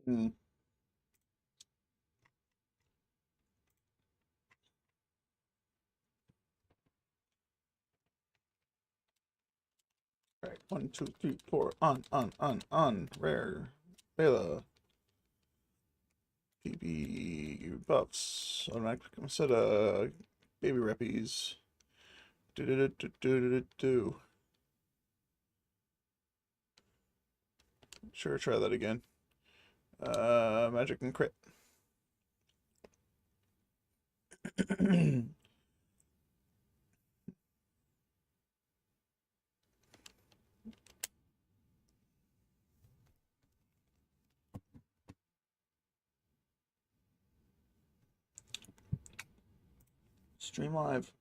Hmm. All right, 1, 2, 3, 4. On. Rare. Bela. PB buffs. Automatic set of baby reppies. Do. Sure, try that again. Magic and crit. Stream live.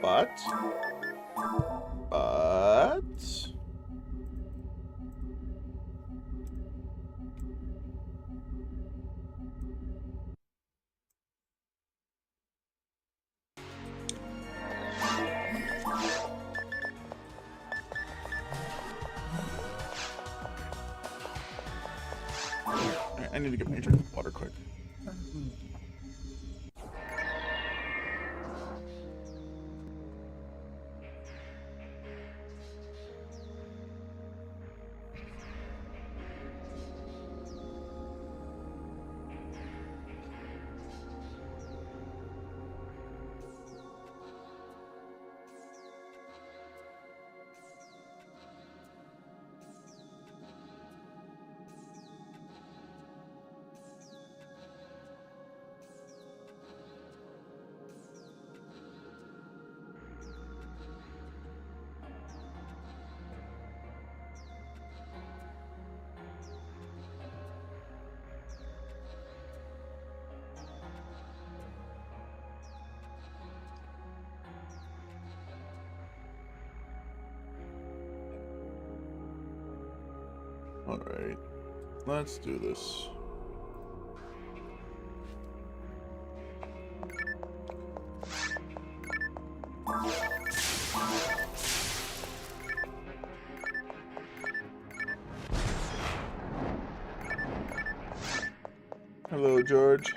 But I need to get my drink of water quick. Alright, let's do this. Hello, George.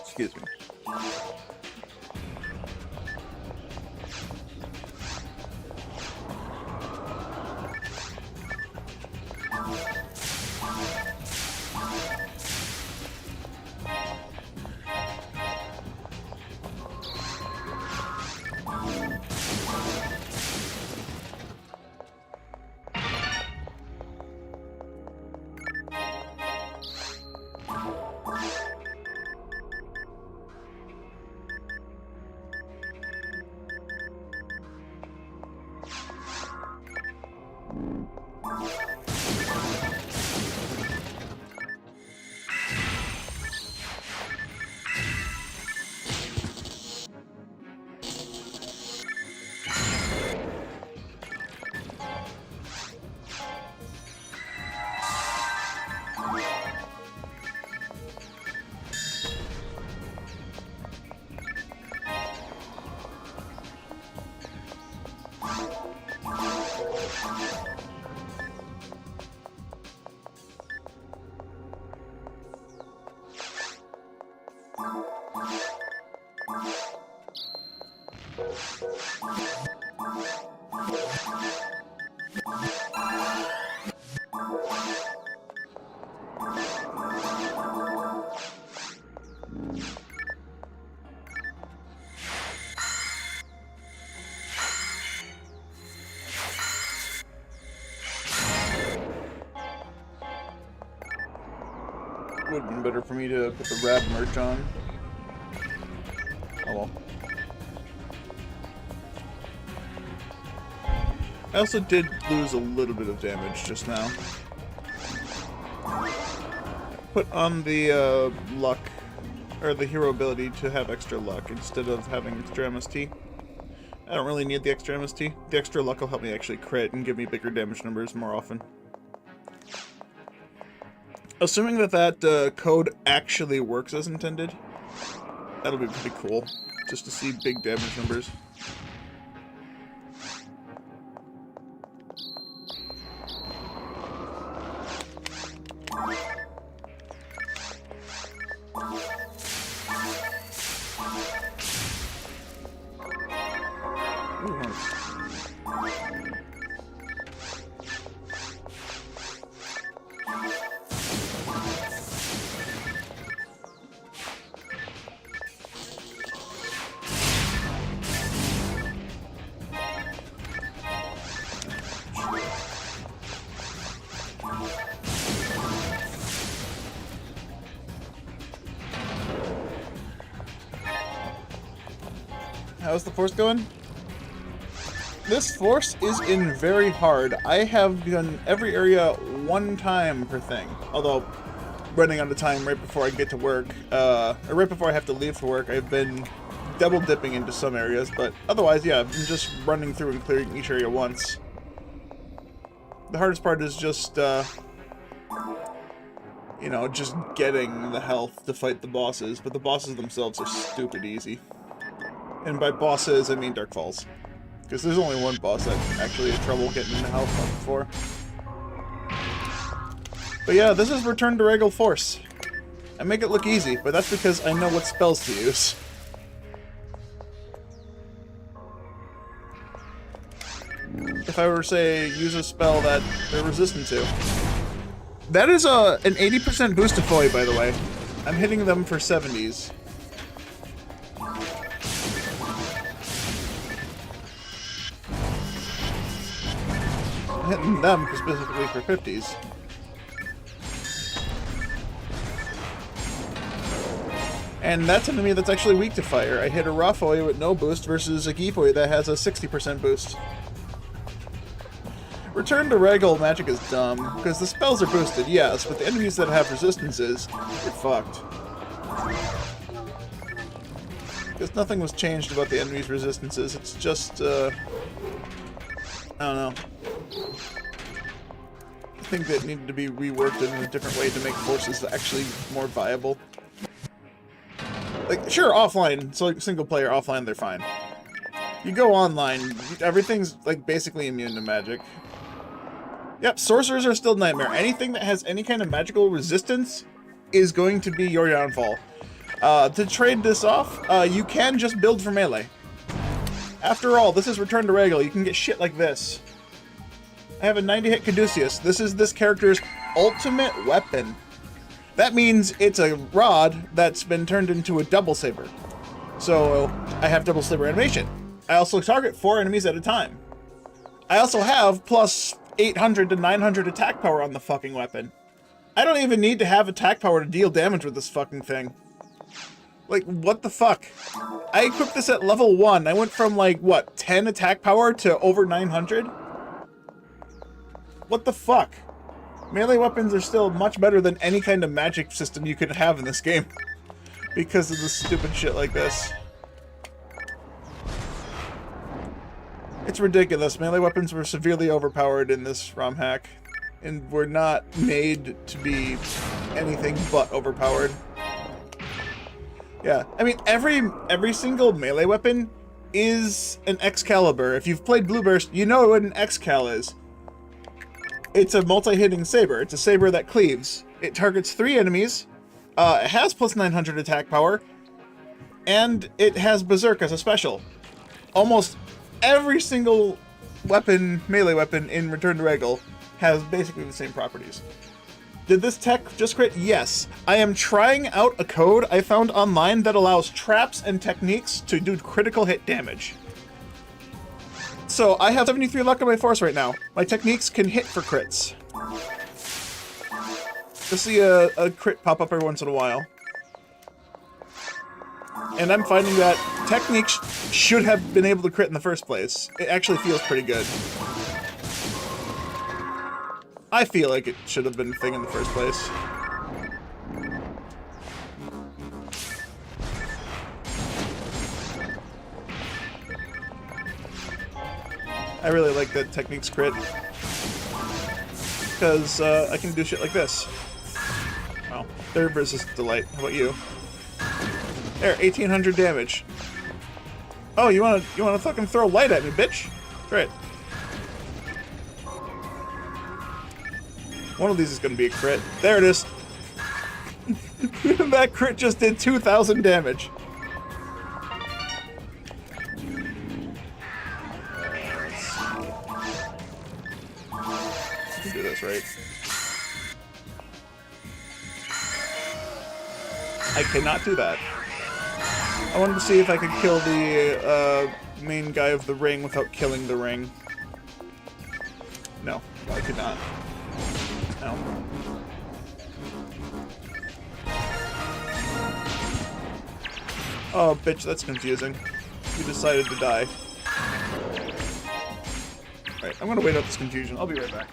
Excuse me. Would have been better for me to put the Rab merch on. Oh well. I also did lose a little bit of damage just now. Put on the luck, or the hero ability to have extra luck instead of having extra MST. I don't really need the extra MST. The extra luck will help me actually crit and give me bigger damage numbers more often. Assuming that that code actually works as intended, that'll be pretty cool, just to see big damage numbers. Ooh, nice. How's the force going? This force is in very hard. I have done every area one time per thing. Although, running out of time right before I get to work, or right before I have to leave for work, I've been double dipping into some areas, but otherwise, yeah, I've been just running through and clearing each area once. The hardest part is just, you know, just getting the health to fight the bosses, but the bosses themselves are stupid easy. And by bosses, I mean Dark Falls. Because there's only one boss that actually had trouble getting the health up before. But yeah, this is Return to Ragol Force. I make it look easy, but that's because I know what spells to use. If I were to say, use a spell that they're resistant to. That is an 80% boost to Foy, by the way. I'm hitting them for 70s. Hitting them specifically for 50s. And that's an enemy that's actually weak to fire. I hit a Rafoy with no boost versus a Gifoy that has a 60% boost. Return to Ragol magic is dumb, because the spells are boosted, yes, but the enemies that have resistances, you're fucked. Because nothing was changed about the enemy's resistances, it's just, I don't know. I think that needed to be reworked in a different way to make forces actually more viable. Like, sure, offline, so like single player offline, they're fine. You go online, everything's like basically immune to magic. Yep, sorcerers are still nightmare. Anything that has any kind of magical resistance is going to be your downfall. To trade this off, you can just build for melee. After all, this is Return to Ragol. You can get shit like this. I have a 90-hit Caduceus. This is this character's ultimate weapon. That means it's a rod that's been turned into a double saber. So I have double saber animation. I also target 4 enemies at a time. I also have plus 800 to 900 attack power on the fucking weapon. I don't even need to have attack power to deal damage with this fucking thing. Like, what the fuck? I equipped this at level 1. I went from, like, what, 10 attack power to over 900? What the fuck? Melee weapons are still much better than any kind of magic system you could have in this game. Because of the stupid shit like this. It's ridiculous. Melee weapons were severely overpowered in this ROM hack. And were not made to be anything but overpowered. Yeah, I mean, every single melee weapon is an Excalibur. If you've played Blue Burst, you know what an Excal is. It's a multi-hitting saber. It's a saber that cleaves. It targets 3 enemies. It has plus 900 attack power. And it has Berserk as a special. Almost every single weapon, melee weapon in Return to Ragol has basically the same properties. Did this tech just crit? Yes. I am trying out a code I found online that allows traps and techniques to do critical hit damage. So I have 73 luck on my force right now. My techniques can hit for crits. You'll see a crit pop up every once in a while. And I'm finding that techniques should have been able to crit in the first place. It actually feels pretty good. I feel like it should have been a thing in the first place. I really like that techniques crit. Because I can do shit like this. Wow. Third versus delight. How about you? There, 1800 damage. Oh, you wanna fucking throw light at me, bitch? Great. One of these is gonna be a crit. There it is. That crit just did 2000 damage. You can do this, right? I cannot do that. I wanted to see if I could kill the main guy of the ring without killing the ring. No, I could not. No. Oh, bitch, that's confusing. You decided to die. Alright, I'm gonna wait out this confusion. I'll be right back.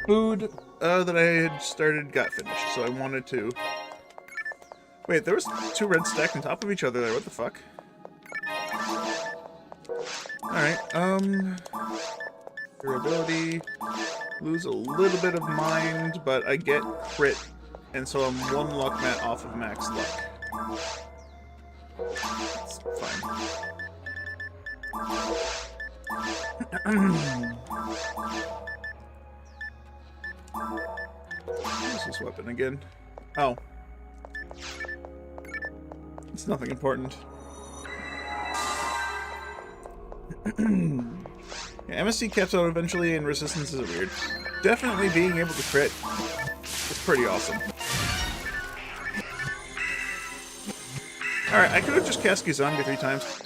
Food that I had started got finished, so I wanted to... Wait, there was 2 reds stacked on top of each other there, what the fuck? Alright, durability, lose a little bit of mind, but I get crit, and so I'm 1 luck mat off of max luck. That's fine. Where's this weapon again? Oh. It's nothing important. Yeah, MSC caps out eventually, and resistance is weird. Definitely being able to crit is pretty awesome. Alright, I could have just cast Zombie 3 times.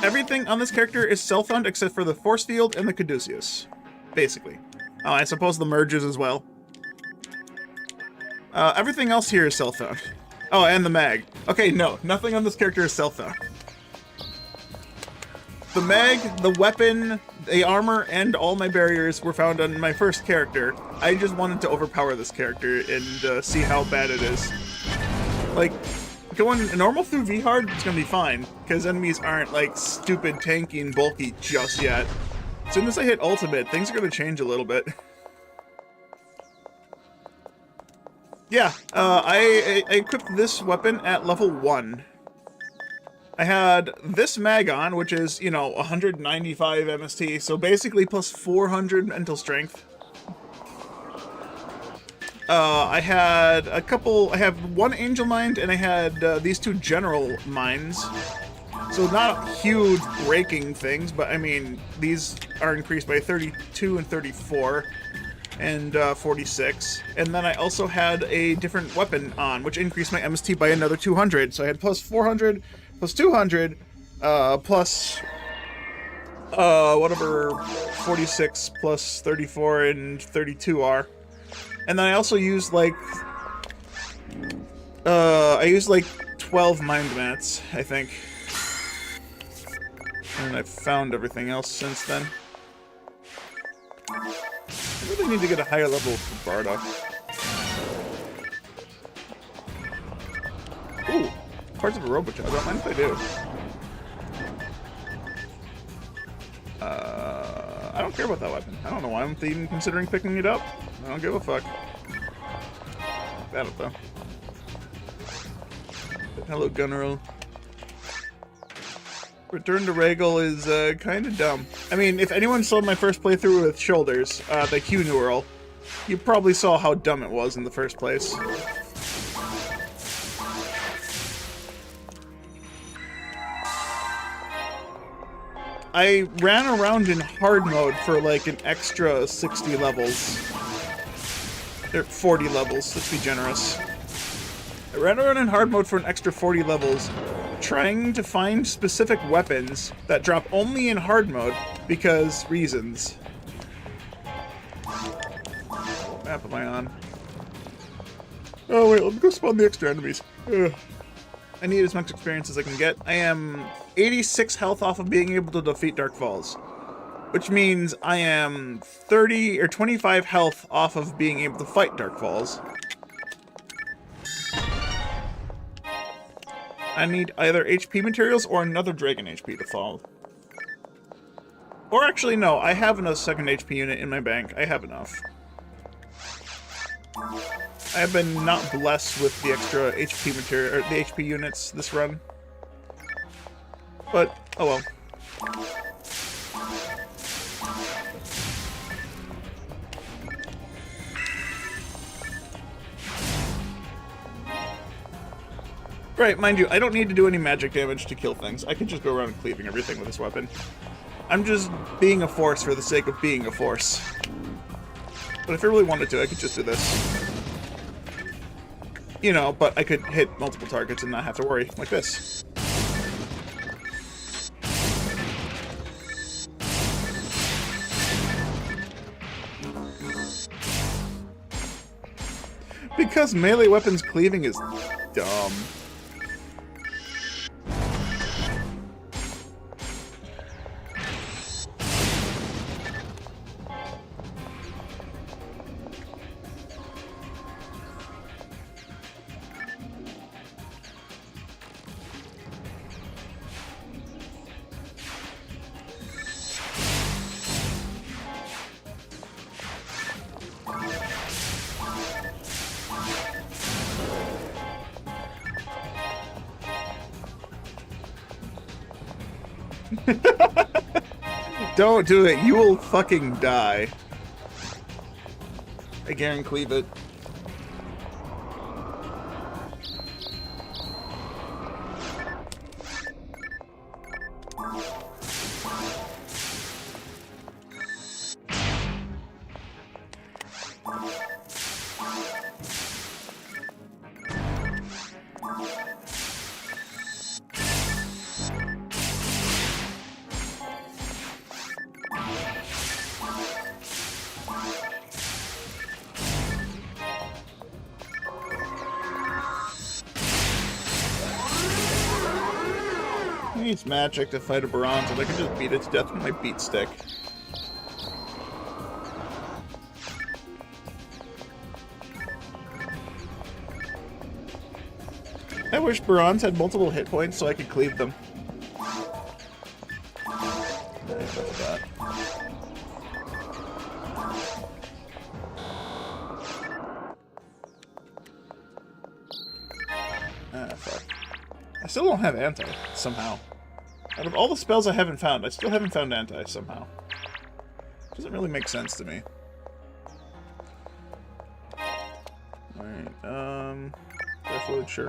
Everything on this character is self-found except for the force field and the Caduceus. Basically. Oh, I suppose the merges as well. Everything else here is self-found. Oh, and the mag. Okay, no, nothing on this character is self-found. The mag, the weapon, the armor, and all my barriers were found on my first character. I just wanted to overpower this character and see how bad it is. Like, going normal through V-Hard, it's gonna be fine, because enemies aren't, like, stupid, tanky, and bulky just yet. As soon as I hit ultimate, things are gonna change a little bit. Yeah, I equipped this weapon at level 1. I had this mag on, which is, you know, 195 MST, so basically plus 400 mental strength. I had a couple, I have 1 Angel Mind, and I had these 2 General Minds. So not huge breaking things, but I mean, these are increased by 32 and 34. And 46. And then I also had a different weapon on, which increased my MST by another 200. So I had plus 400, plus 200, plus whatever 46 plus 34 and 32 are. And then I also used like I used like 12 mind mats, I think. And I've found everything else since then. I really need to get a higher level for Bardock. Ooh, parts of a Robochow. I don't mind if I do. I don't care about that weapon. I don't know why I'm even considering picking it up. I don't give a fuck. Battle though. Hello, Gunneral. Return to Ragol is kind of dumb. I mean, if anyone saw my first playthrough with Shoulders, the Q Neural, you probably saw how dumb it was in the first place. I ran around in hard mode for like an extra 60 levels. Or 40 levels, let's be generous. I ran around in hard mode for an extra 40 levels, trying to find specific weapons that drop only in hard mode, because reasons. What map am I on? Oh wait, let me go spawn the extra enemies. Ugh. I need as much experience as I can get. I am 86 health off of being able to defeat Dark Falls, which means I am 30 or 25 health off of being able to fight Dark Falls. I need either HP materials or another Dragon HP to fall. Or actually, no, I have a second HP unit in my bank. I have enough. I have been not blessed with the extra HP material, or the HP units this run. But, oh well. Right, mind you, I don't need to do any magic damage to kill things. I can just go around cleaving everything with this weapon. I'm just being a force for the sake of being a force. But if I really wanted to, I could just do this. You know, but I could hit multiple targets and not have to worry, like this. Because melee weapons cleaving is dumb. Don't do it. You will fucking die. I guarantee it. He needs magic to fight a bronze, and I can just beat it to death with my beat stick. I wish bronze had multiple hit points so I could cleave them. That. Ah, fuck. I still don't have anti, somehow. Out of all the spells I haven't found, I still haven't found anti, somehow. Doesn't really make sense to me. Alright, Airfluid, sure.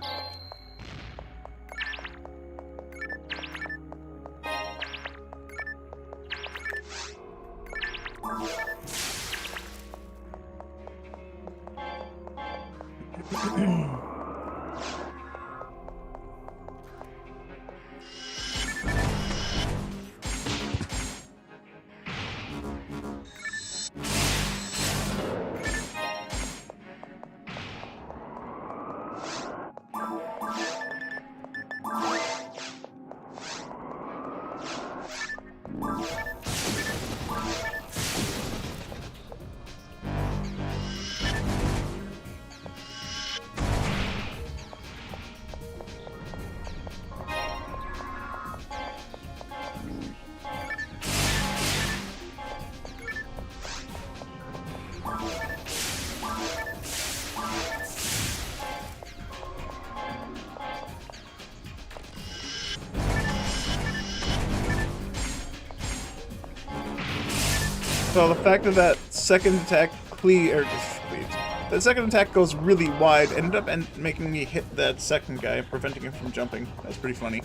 So the fact that that second attack the second attack goes really wide ended up making me hit that second guy, preventing him from jumping. That's pretty funny.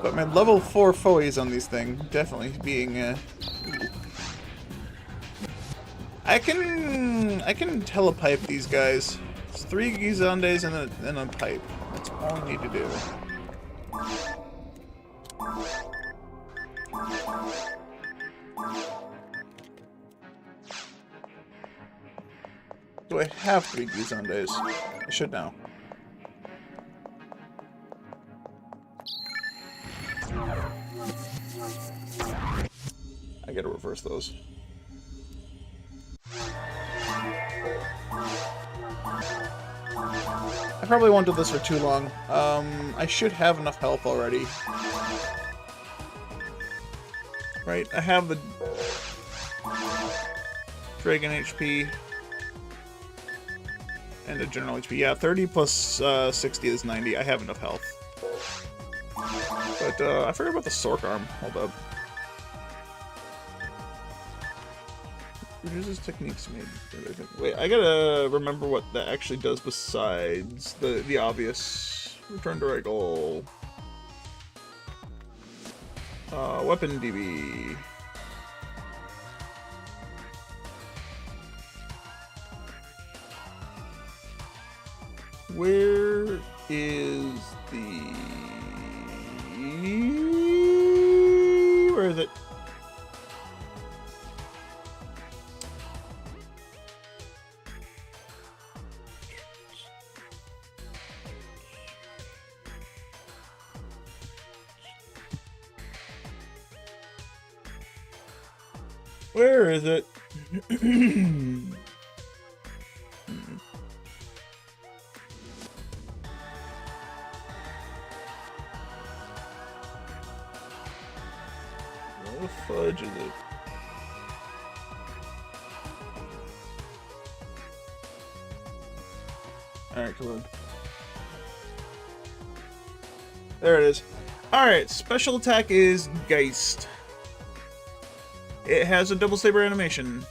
But my level 4 foes on these things definitely being I can telepipe these guys. It's 3 Gizandes and a pipe. That's all I need to do. Do I have 3 Gizandes? I should now. I gotta reverse those. I probably won't do this for too long. I should have enough health already. Right, I have the Dragon HP and a general HP. Yeah, 30 plus 60 is 90. I have enough health. But I forgot about the Sork arm. Hold up. Reduces techniques made. Wait, I gotta remember what that actually does besides the obvious. Return to Ragol. Weapon DB. Where is the... Where is it? Where is it? Where the fudge is it? Alright, come on. There it is. Alright, special attack is Geist. It has a double saber animation.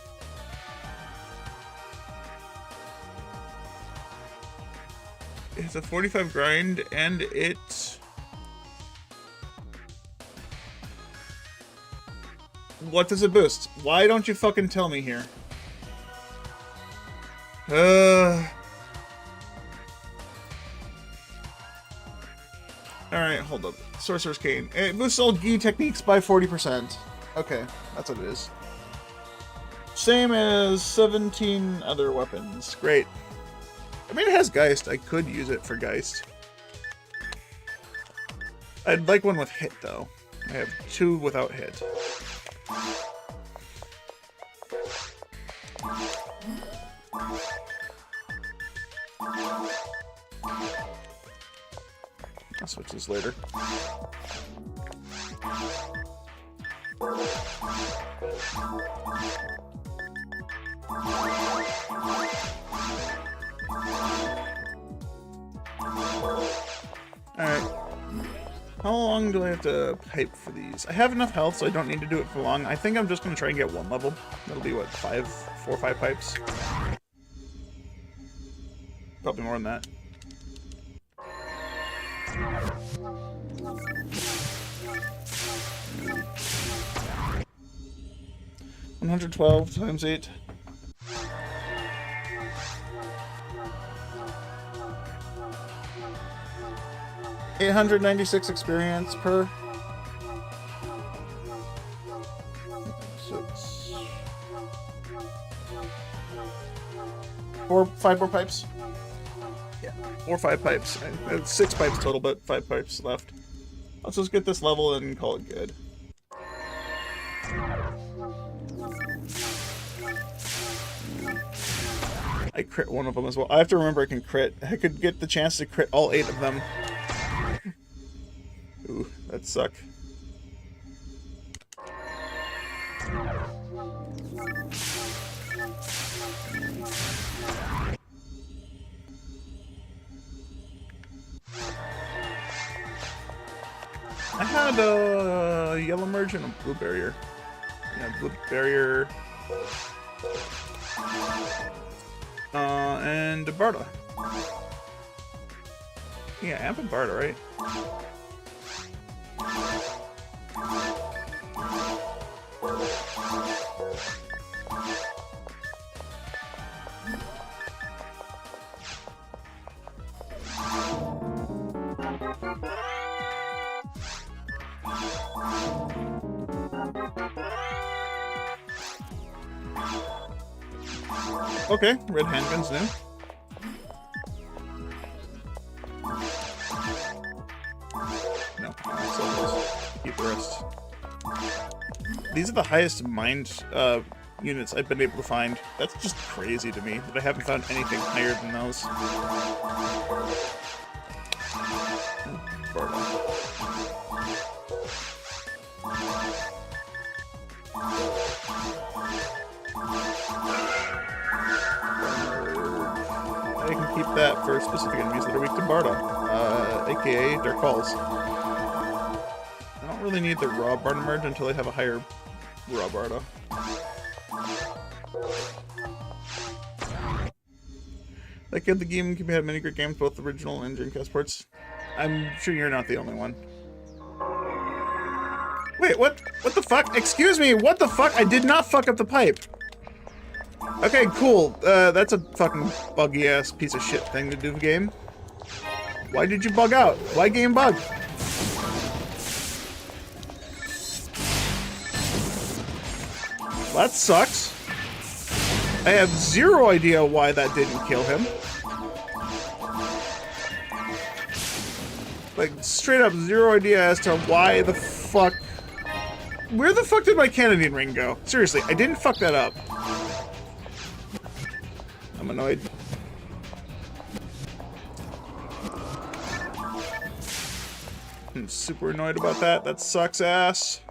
It's a 45 grind, and it... What does it boost? Why don't you fucking tell me here? Alright, hold up. Sorcerer's Cane. It boosts all Gi techniques by 40%. Okay, that's what it is. Same as 17 other weapons. Great. I mean, it has Geist. I could use it for Geist. I'd like one with hit, though. I have 2 without hit. I'll switch this later. Alright. How long do I have to pipe for these? I have enough health, so I don't need to do it for long. I think I'm just going to try and get 1 level. That'll be, what, 4 or 5 pipes? Probably more than that. $112 times 8. $896 experience per. 6. 5 more pipes. Yeah, 4 or 5 pipes. 6 pipes total, but 5 pipes left. Let's just get this level and call it good. I crit one of them as well. I have to remember I can crit. I could get the chance to crit all 8 of them. Ooh, that suck. I had a yellow merge and a blue barrier. Yeah, blue barrier. And Barda. Yeah, Amp and Barda, right? Okay, red handgun's new. No, keep the rest. These are the highest mind units I've been able to find. That's just crazy to me that I haven't found anything higher than those. I can keep that for specific enemies that are weak to Barda, aka Dark Falls. I don't really need the raw Barda merge until I have a higher raw Barda. That kid, the GameCube had many great games, both original and Dreamcast ports. I'm sure you're not the only one. Wait, what? What the fuck? Excuse me, what the fuck? I did not fuck up the pipe. Okay, cool. That's a fucking buggy-ass piece of shit thing to do, game. Why did you bug out? Why game bug? That sucks. I have zero idea why that didn't kill him. Like, straight up zero idea as to why the fuck... Where the fuck did my Canadian ring go? Seriously, I didn't fuck that up. I'm annoyed. I'm super annoyed about that. That sucks ass.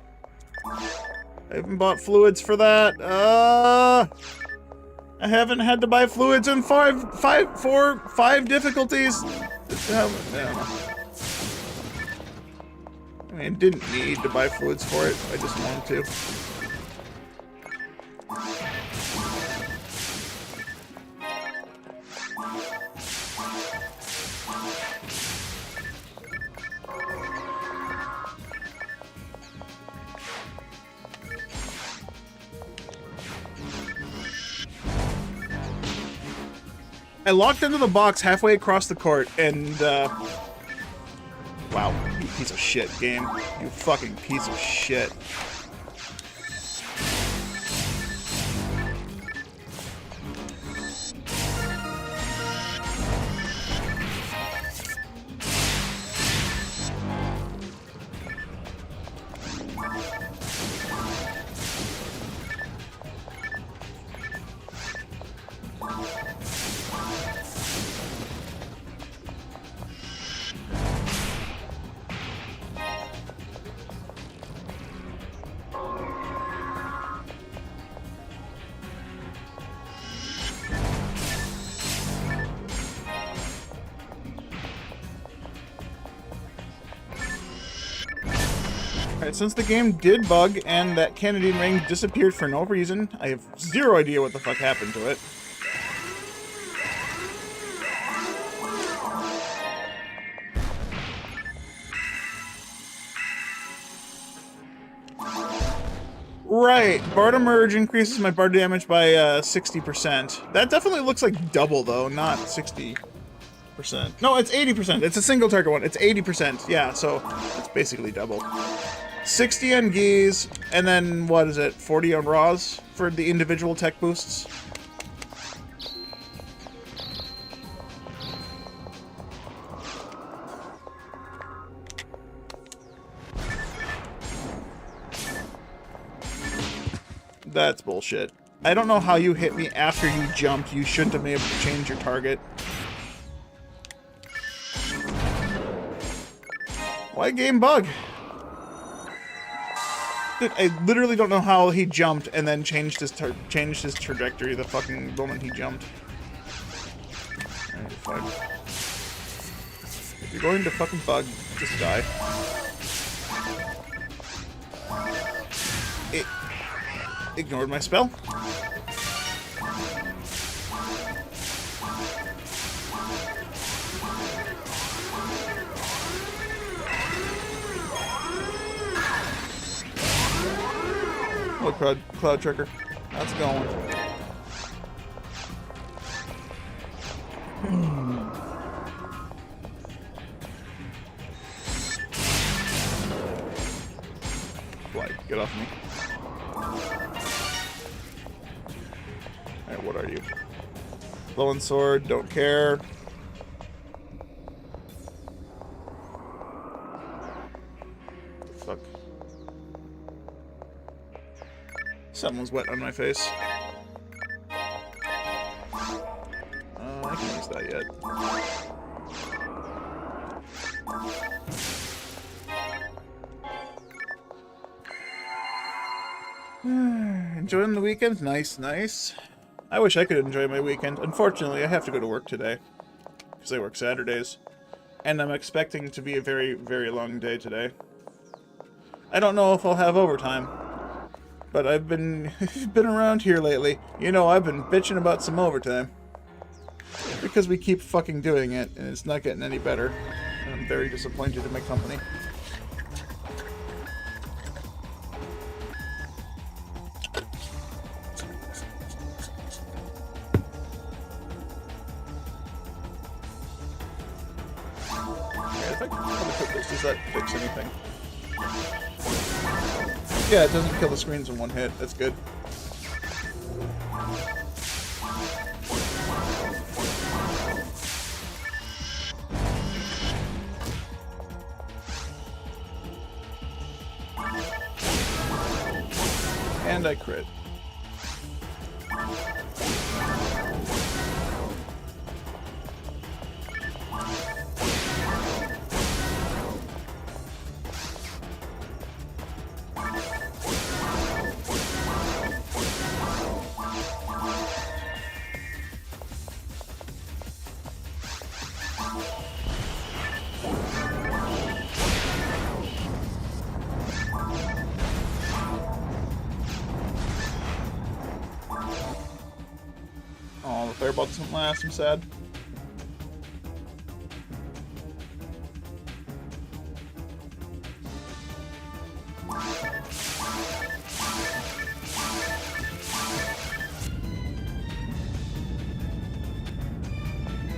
I haven't bought fluids for that. I haven't had to buy fluids in five difficulties. I mean, didn't need to buy fluids for it. I just wanted to. I locked into the box halfway across the court, and, wow, you piece of shit, game. You fucking piece of shit. Alright, since the game did bug and that Canadian ring disappeared for no reason, I have zero idea what the fuck happened to it. Right, Barda merge increases my Barda damage by 60%. That definitely looks like double though, not 60%. No, it's 80%. It's a single target one. It's 80%. Yeah, so it's basically double. 60 on Geese, and then what is it? 40 on Raws for the individual tech boosts. That's bullshit. I don't know how you hit me after you jumped. You shouldn't have been able to change your target. Why game bug? Dude, I literally don't know how he jumped and then changed his trajectory the fucking moment he jumped. Alright, fuck. If you're going to fucking bug, just die. ignored my spell. Oh, cloud trigger. That's going. Fly, get off me. Alright, what are you? Blowing sword, don't care. Fuck. Someone's wet on my face. I can use that yet. Enjoying the weekend? Nice, nice. I wish I could enjoy my weekend. Unfortunately, I have to go to work today. Because I work Saturdays. And I'm expecting to be a very, very long day today. I don't know if I'll have overtime. But I've been around here lately. You know, I've been bitching about some overtime. Because we keep fucking doing it, and it's not getting any better. And I'm very disappointed in my company. Yeah, if I can probably put this, does that fix anything? Yeah, it doesn't kill the screens in one hit. That's good. And I crit. Oh, the fireball doesn't last, I'm sad.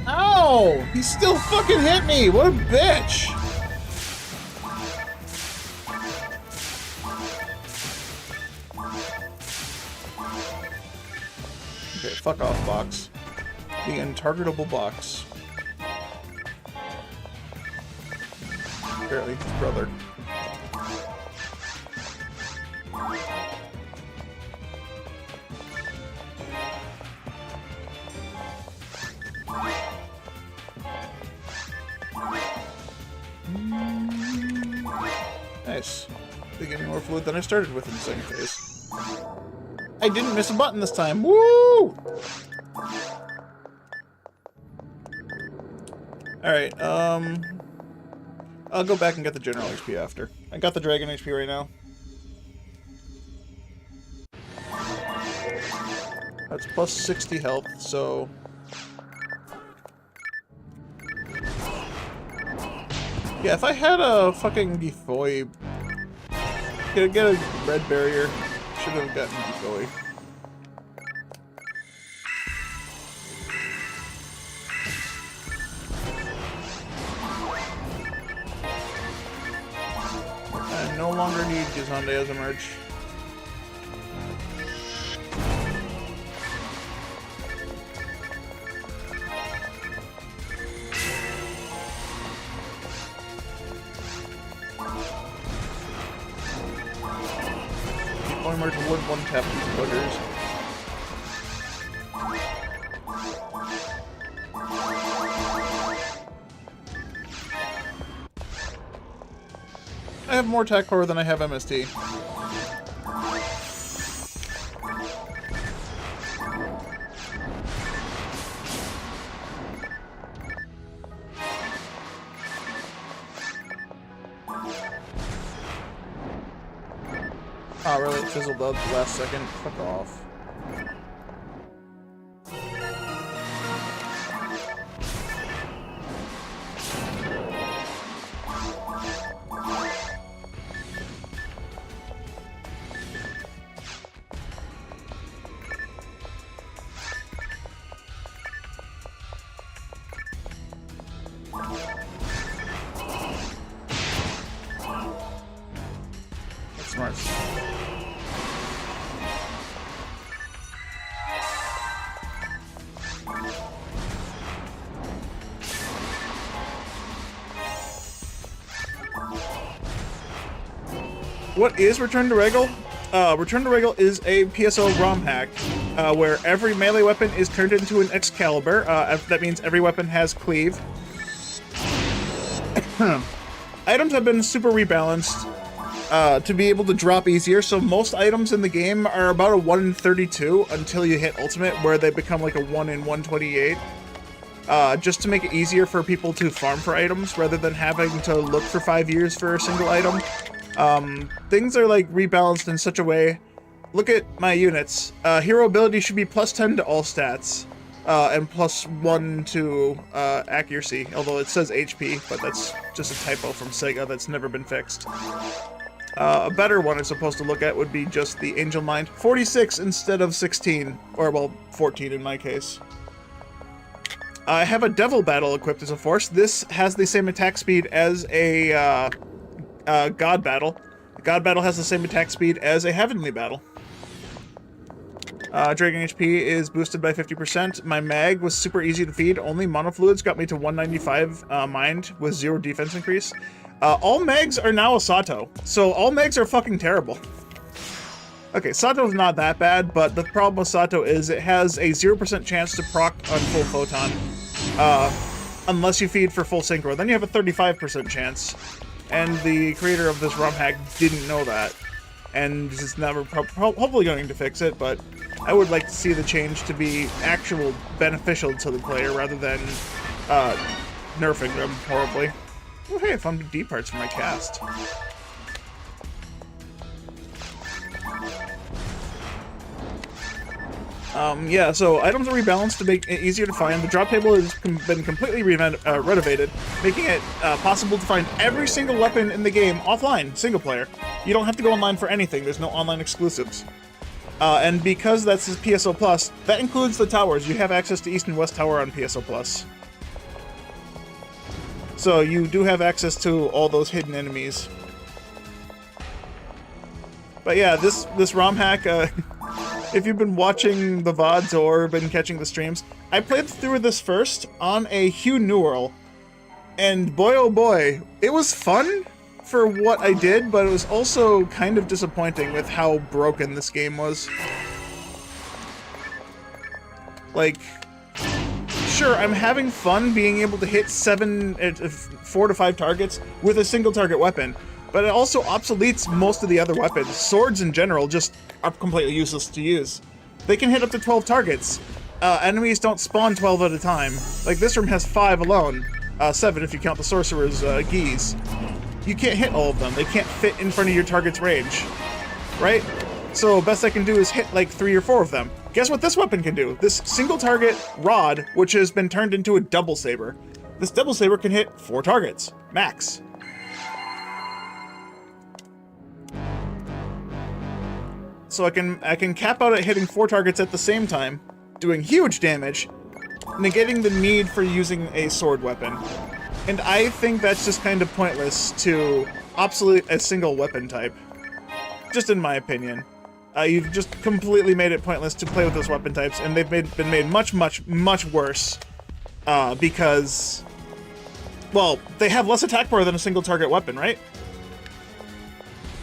Ow! He still fucking hit me! What a bitch! Okay, fuck off, box. The untargetable box. Apparently, his brother. Nice. They gave me more fluid than I started with in the second phase. I didn't miss a button this time. Woo! Alright, I'll go back and get the general HP after. I got the dragon HP right now. That's plus 60 health, so... Yeah, if I had a fucking Defoy... Get a red barrier. Should have gotten Defoy. I no longer need Gizonde as a merch. Merch would one tap these buggers. I have more attack power than I have MST. Oh, really? It fizzled out the last second? Fuck off. That's smart. What is Return to Ragol? Return to Ragol is a PSO ROM hack where every melee weapon is turned into an Excalibur. That means every weapon has cleave. Items have been super rebalanced to be able to drop easier, so most items in the game are about a 1 in 32 until you hit Ultimate, where they become like a 1 in 128. Just to make it easier for people to farm for items rather than having to look for 5 years for a single item. Things are like rebalanced in such a way. Look at my units. Hero ability should be +10 to all stats, and +1 to accuracy, although it says HP, but that's just a typo from Sega that's never been fixed. A better one I'm supposed to look at would be just the Angel Mind. 46 instead of 16, or well, 14 in my case. I have a Devil Battle equipped as a force. This has the same attack speed as a God Battle. God Battle has the same attack speed as a Heavenly Battle. Dragon HP is boosted by 50%. My mag was super easy to feed. Only monofluids got me to 195 mind with 0 defense increase. All mags are now a Sato, so all mags are fucking terrible. Okay, Sato's not that bad, but the problem with Sato is it has a 0% chance to proc on full photon, unless you feed for full synchro. Then you have a 35% chance. And the creator of this ROM hack didn't know that, and is never hopefully going to fix it, but I would like to see the change to be actual beneficial to the player rather than nerfing them horribly. Oh hey, I found D parts for my cast. Yeah, so items are rebalanced to make it easier to find. The drop table has been completely renovated, making it possible to find every single weapon in the game offline, single player. You don't have to go online for anything. There's no online exclusives. And because that's PSO Plus, that includes the towers. You have access to East and West Tower on PSO Plus. So you do have access to all those hidden enemies. But yeah, this ROM hack, if you've been watching the VODs or been catching the streams, I played through this first on a Hue Neural, and boy oh boy, it was fun for what I did, but it was also kind of disappointing with how broken this game was. Like, sure, I'm having fun being able to hit 4 to 5 targets with a single target weapon, but it also obsoletes most of the other weapons. Swords in general just are completely useless to use. They can hit up to 12 targets. Enemies don't spawn 12 at a time. Like, this room has 5 alone. 7 if you count the sorcerer's geese. You can't hit all of them. They can't fit in front of your target's range. Right? So best I can do is hit like 3 or 4 of them. Guess what this weapon can do? This single target rod, which has been turned into a double saber. This double saber can hit 4 targets. Max. So I can cap out at hitting 4 targets at the same time, doing huge damage, negating the need for using a sword weapon. And I think that's just kind of pointless to obsolete a single weapon type. Just in my opinion. You've just completely made it pointless to play with those weapon types, and they've been made much, much, much worse. Because, well, they have less attack power than a single target weapon, right?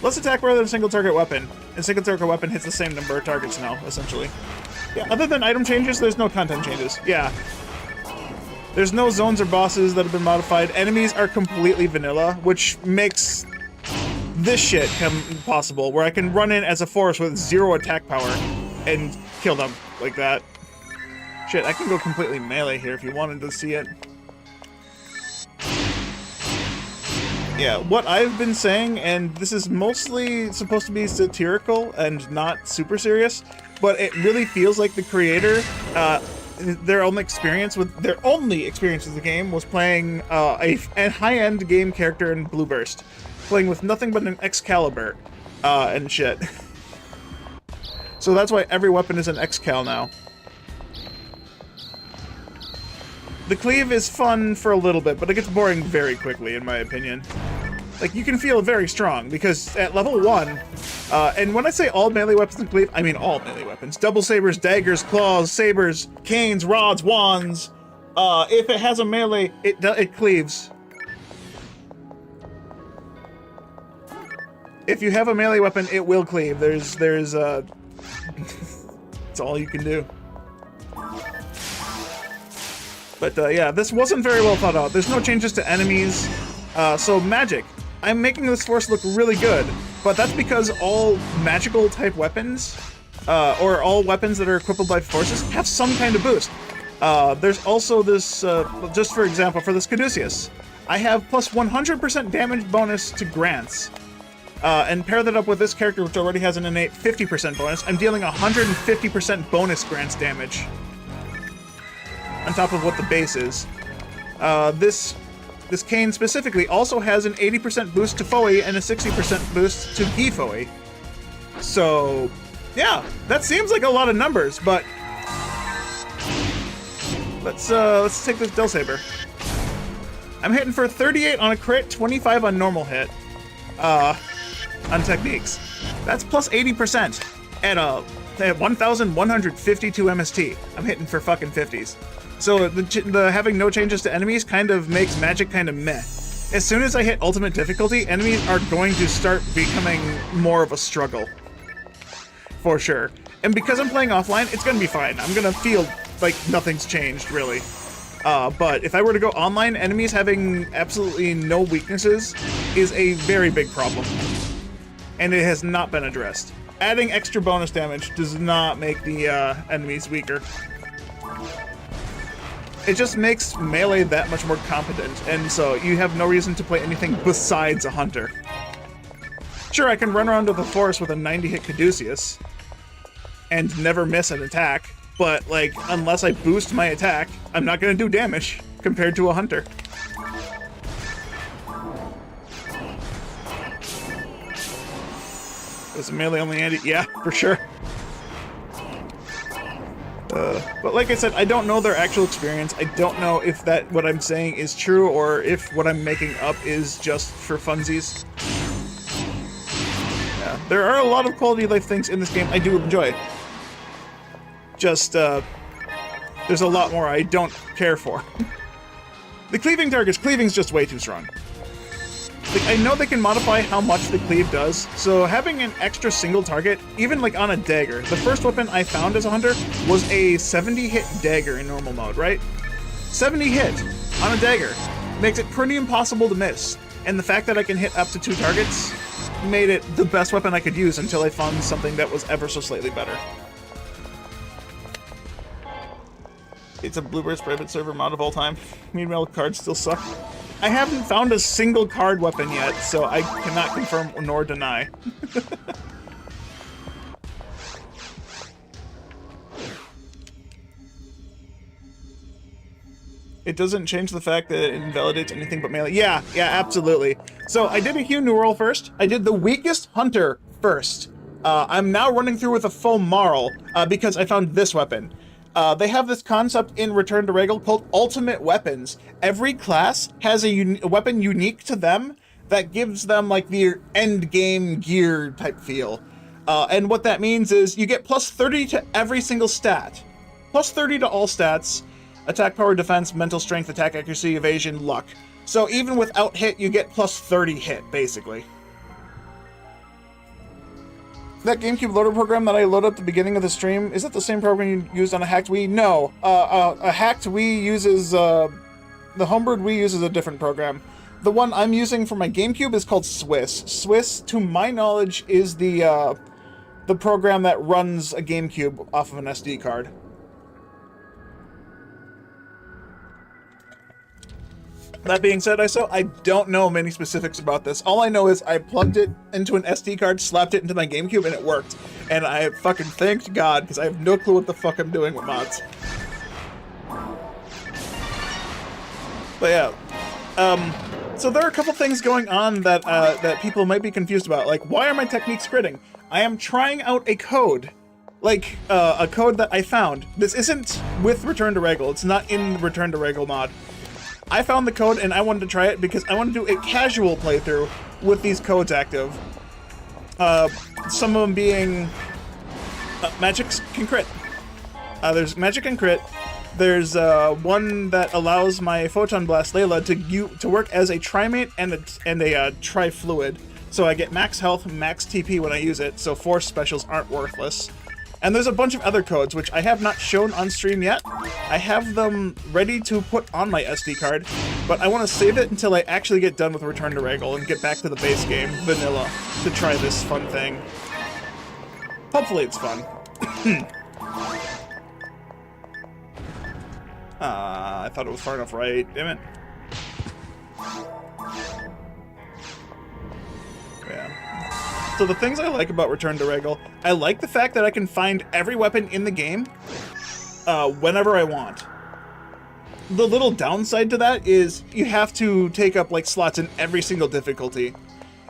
Less attack power than a single target weapon. A single target weapon hits the same number of targets now, essentially. Yeah, other than item changes, there's no content changes. Yeah. There's no zones or bosses that have been modified. Enemies are completely vanilla, which makes this shit possible, where I can run in as a force with 0 attack power and kill them like that. Shit, I can go completely melee here if you wanted to see it. Yeah, what I've been saying, and this is mostly supposed to be satirical and not super serious, but it really feels like the creator, their only experience with the game was playing a high-end game character in Blue Burst, playing with nothing but an Excalibur and shit. So that's why every weapon is an Excal now. The cleave is fun for a little bit, but it gets boring very quickly, in my opinion. Like, you can feel very strong, because at level 1, and when I say all melee weapons in cleave, I mean all melee weapons. Double sabers, daggers, claws, sabers, canes, rods, wands. If it has a melee, it cleaves. If you have a melee weapon, it will cleave. It's all you can do. But yeah, this wasn't very well thought out. There's no changes to enemies. So magic. I'm making this force look really good, but that's because all magical type weapons, or all weapons that are equipped by forces, have some kind of boost. There's also this, just for example, for this Caduceus, I have plus 100% damage bonus to grants. And pair that up with this character, which already has an innate 50% bonus, I'm dealing 150% bonus grants damage. On top of what the base is. This cane specifically also has an 80% boost to Foe and a 60% boost to Gifoe. So, yeah, that seems like a lot of numbers, but let's take this Del Saber. I'm hitting for 38 on a crit, 25 on normal hit. On techniques. That's plus 80% at 1,152 MST. I'm hitting for fucking 50s. So the having no changes to enemies kind of makes magic kind of meh. As soon as I hit ultimate difficulty, enemies are going to start becoming more of a struggle. For sure. And because I'm playing offline, it's gonna be fine. I'm gonna feel like nothing's changed, really. But if I were to go online, enemies having absolutely no weaknesses is a very big problem. And it has not been addressed. Adding extra bonus damage does not make the enemies weaker. It just makes melee that much more competent, and so you have no reason to play anything besides a hunter. Sure, I can run around to the forest with a 90-hit Caduceus and never miss an attack, but, like, unless I boost my attack, I'm not gonna do damage compared to a hunter. Was a melee only Andy? Yeah, for sure. But like I said, I don't know their actual experience. I don't know if what I'm saying is true or if what I'm making up is just for funsies. Yeah, there are a lot of quality of life things in this game I do enjoy. Just, there's a lot more I don't care for. The cleaving targets, cleaving's just way too strong. Like, I know they can modify how much the cleave does, so having an extra single target, even like on a dagger, the first weapon I found as a hunter was a 70-hit dagger in normal mode, right? 70 hit on a dagger makes it pretty impossible to miss, and the fact that I can hit up to 2 targets made it the best weapon I could use until I found something that was ever so slightly better. It's a Bluebird's private server mod of all time. Meanwhile, cards still suck. I haven't found a single card weapon yet, so I cannot confirm nor deny. It doesn't change the fact that it invalidates anything but melee. Yeah, absolutely. So I did a Hugh New Roll first. I did the weakest hunter first. I'm now running through with a foam marl because I found this weapon. They have this concept in Return to Ragol called Ultimate Weapons. Every class has a weapon unique to them that gives them like the end game gear type feel. And what that means is you get plus 30 to every single stat. Plus 30 to all stats. Attack, power, defense, mental strength, attack accuracy, evasion, luck. So even without hit, you get plus 30 hit, basically. That GameCube loader program that I loaded at the beginning of the stream, is that the same program you used on a hacked Wii? No. A hacked Wii uses, the homebrewed Wii uses a different program. The one I'm using for my GameCube is called Swiss. Swiss, to my knowledge, is the program that runs a GameCube off of an SD card. That being said, I don't know many specifics about this. All I know is I plugged it into an SD card, slapped it into my GameCube, and it worked. And I fucking thanked God, because I have no clue what the fuck I'm doing with mods. But yeah, so there are a couple things going on that that people might be confused about. Like, why are my techniques critting? I am trying out a code. Like, a code that I found. This isn't with Return to Ragol. It's not in the Return to Ragol mod. I found the code and I wanted to try it because I want to do a casual playthrough with these codes active. Some of them being magic can crit. There's magic and crit. There's one that allows my Photon Blast Layla to work as a Trimate and a Tri-Fluid. So I get max health, max TP when I use it, so force specials aren't worthless. And there's a bunch of other codes, which I have not shown on stream yet. I have them ready to put on my SD card, but I want to save it until I actually get done with Return to Ragol and get back to the base game, vanilla, to try this fun thing. Hopefully it's fun. I thought it was far enough right, damn it. Yeah. So the things I like about Return to Ragol, I like the fact that I can find every weapon in the game whenever I want. The little downside to that is you have to take up like slots in every single difficulty.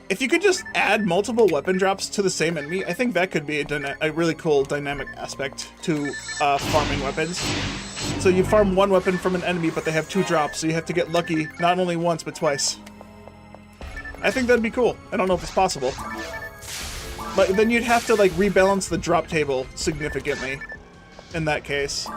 If you could just add multiple weapon drops to the same enemy, I think that could be a really cool dynamic aspect to farming weapons. So you farm one weapon from an enemy, but they have 2 drops, so you have to get lucky not only once, but twice. I think that'd be cool. I don't know if it's possible. But then you'd have to, like, rebalance the drop table significantly in that case.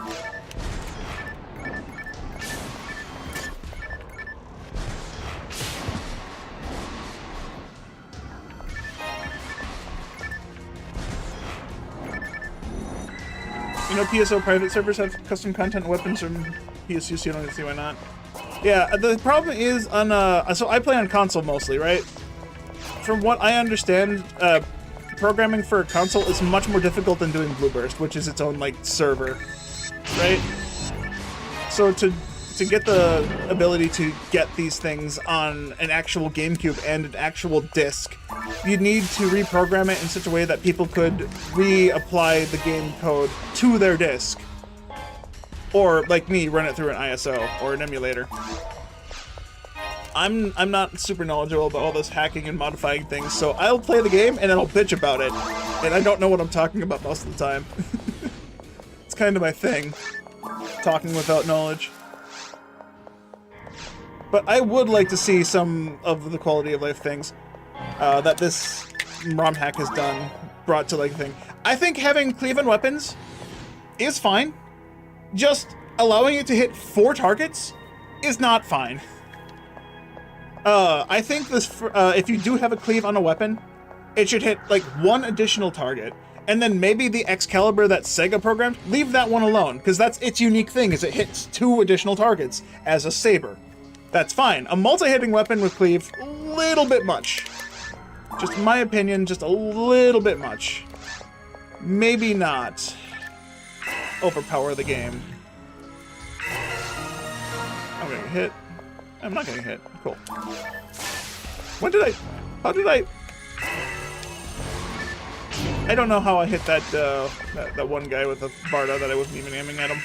You know, PSO private servers have custom content weapons from PSU, so you don't see why not. Yeah, the problem is on, so I play on console mostly, right? From what I understand, programming for a console is much more difficult than doing Blueburst, which is its own, like, server, right? So to get the ability to get these things on an actual GameCube and an actual disc, you need to reprogram it in such a way that people could reapply the game code to their disc. Or, like me, run it through an ISO or an emulator. I'm not super knowledgeable about all this hacking and modifying things, so I'll play the game and then I'll bitch about it. And I don't know what I'm talking about most of the time. It's kind of my thing. Talking without knowledge. But I would like to see some of the quality of life things that this ROM hack has done, brought to like thing. I think having cleave-in weapons is fine. Just allowing it to hit 4 targets is not fine. I think this, if you do have a cleave on a weapon, it should hit like 1 additional target. And then maybe the Excalibur that Sega programmed, leave that one alone, because that's its unique thing, is it hits 2 additional targets as a saber. That's fine. A multi-hitting weapon with cleave, a little bit much. Just my opinion, just a little bit much. Maybe not overpower the game. I'm gonna get hit. I'm not getting hit. Cool. When did I... How did I... I don't know how I hit that, that one guy with the Barda that I wasn't even aiming at him.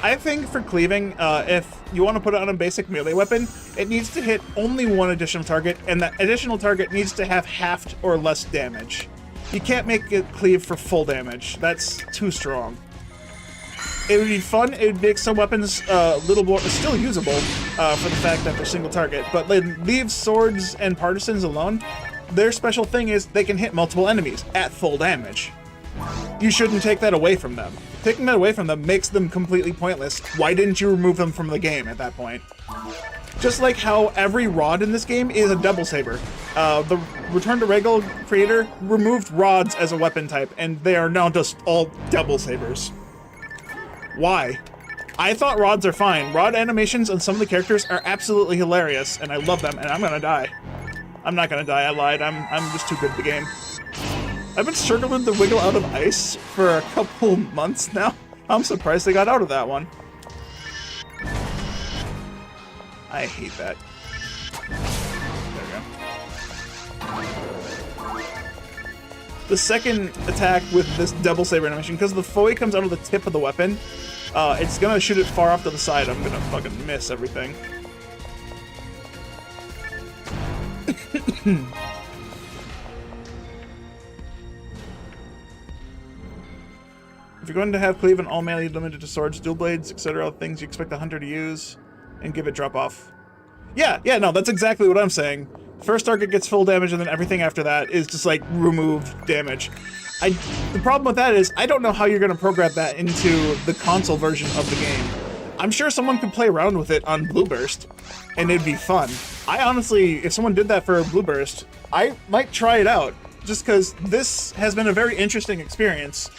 I think for cleaving, if you want to put it on a basic melee weapon, it needs to hit only 1 additional target, and that additional target needs to have halved or less damage. You can't make it cleave for full damage. That's too strong. It would be fun. It would make some weapons a little more still usable for the fact that they're single target. But leave swords and partisans alone. Their special thing is they can hit multiple enemies at full damage. You shouldn't take that away from them. Taking that away from them makes them completely pointless. Why didn't you remove them from the game at that point? Just like how every rod in this game is a double saber. The Return to Ragol creator removed rods as a weapon type, and they are now just all double sabers. Why? I thought rods are fine. Rod animations on some of the characters are absolutely hilarious, and I love them, and I'm gonna die. I'm not gonna die, I lied. I'm just too good at the game. I've been struggling to wiggle out of ice for a couple months now. I'm surprised they got out of that one. I hate that. There we go. The second attack with this double saber animation, because the foe comes out of the tip of the weapon, it's gonna shoot it far off to the side. I'm gonna fucking miss everything. If you're going to have cleave and all melee limited to swords, dual blades, etc., things you expect the hunter to use, and give it drop off. Yeah, no, that's exactly what I'm saying. First target gets full damage, and then everything after that is just like removed damage. The problem with that is I don't know how you're going to program that into the console version of the game. I'm sure someone could play around with it on Blueburst, and it'd be fun. I honestly, if someone did that for Blueburst, I might try it out, just because this has been a very interesting experience.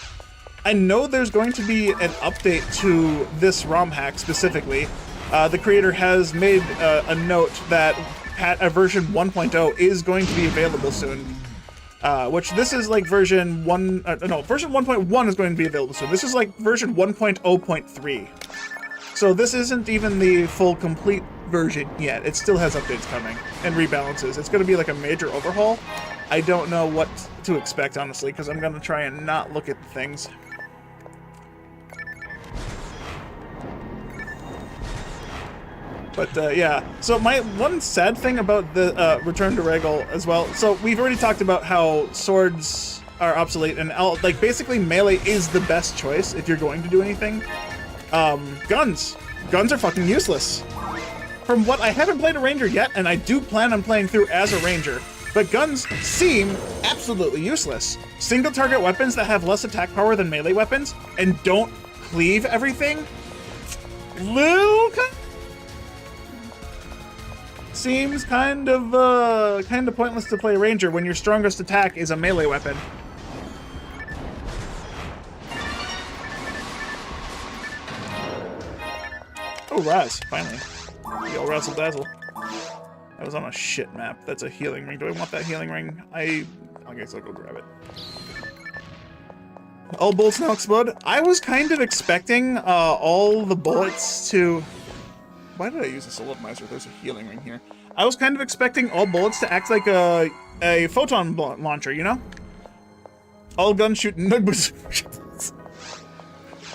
I know there's going to be an update to this ROM hack specifically. The creator has made a note that version 1.0 is going to be available soon. Which this is like version 1, no, version 1.1 is going to be available soon. This is like version 1.0.3. So this isn't even the full complete version yet. It still has updates coming and rebalances. It's going to be like a major overhaul. I don't know what to expect, honestly, because I'm going to try and not look at the things. But yeah, so my one sad thing about the Return to Ragol as well, so we've already talked about how swords are obsolete, and like basically melee is the best choice if you're going to do anything. Guns are fucking useless. From what, I haven't played a ranger yet, and I do plan on playing through as a ranger, but guns seem absolutely useless. Single target weapons that have less attack power than melee weapons and don't cleave everything? Seems kind of pointless to play ranger when your strongest attack is a melee weapon. Oh, Raz, finally. Yo, razzle dazzle. That was on a shit map. That's a healing ring. Do I want that healing ring? I guess I'll go grab it. All bullets now explode. I was kind of expecting all the bullets to... Why did I use a Solidmizer? There's a healing ring here. I was kind of expecting all bullets to act like a photon launcher, you know? All guns shoot nugbas.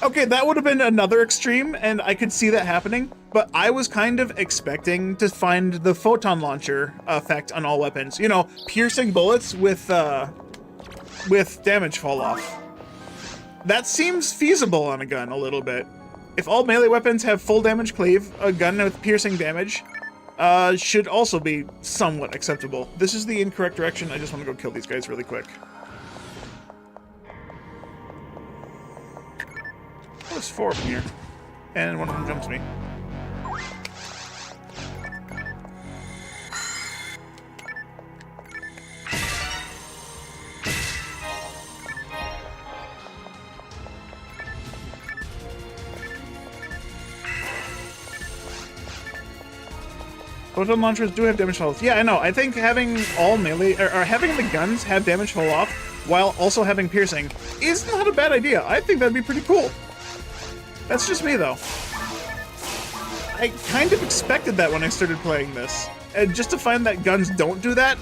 Okay, that would have been another extreme, and I could see that happening, but I was kind of expecting to find the photon launcher effect on all weapons. You know, piercing bullets with damage fall off. That seems feasible on a gun a little bit. If all melee weapons have full damage cleave, a gun with piercing damage should also be somewhat acceptable. This is the incorrect direction. I just want to go kill these guys really quick. There's 4 of them here, and one of them jumps me. Photon launchers do have damage fall off. Yeah, I know. I think having all melee, or having the guns have damage fall off while also having piercing is not a bad idea. I think that'd be pretty cool. That's just me, though. I kind of expected that when I started playing this. And just to find that guns don't do that,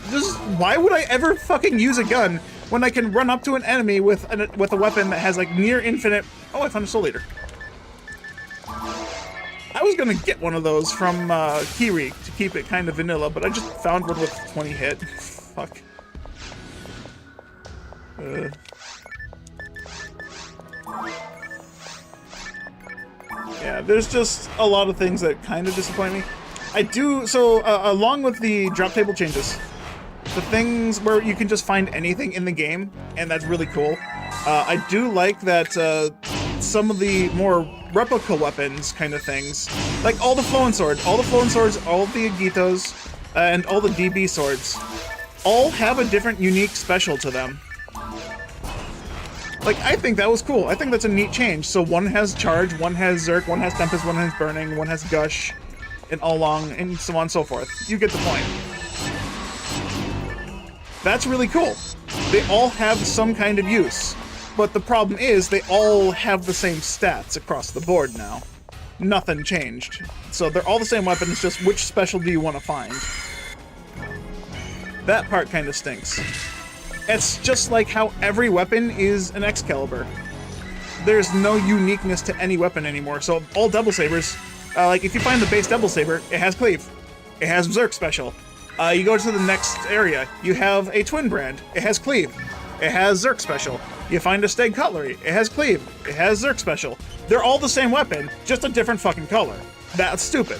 why would I ever fucking use a gun when I can run up to an enemy with a weapon that has, like, near infinite... Oh, I found a Soul Eater. I was gonna get one of those from Kiri to keep it kind of vanilla, but I just found one with 20 hit. Fuck. Yeah, there's just a lot of things that kind of disappoint me. I do, so along with the drop table changes, the things where you can just find anything in the game, and that's really cool. I do like that some of the more replica weapons kind of things, like all the flowing swords, all the Agitos, and all the DB swords, all have a different unique special to them. Like, I think that was cool. I think that's a neat change. So one has Charge, one has Zerk, one has Tempest, one has Burning, one has Gush, and all along, and so on and so forth. You get the point. That's really cool. They all have some kind of use. But the problem is, they all have the same stats across the board now. Nothing changed. So they're all the same weapon, it's just which special do you want to find? That part kind of stinks. It's just like how every weapon is an Excalibur. There's no uniqueness to any weapon anymore, so all double sabers, like if you find the base double saber, it has cleave. It has Berserk special. You go to the next area, you have a twin brand, it has cleave. It has Zerk special. You find a Steg Cutlery, it has cleave. It has Zerk special. They're all the same weapon, just a different fucking color. That's stupid.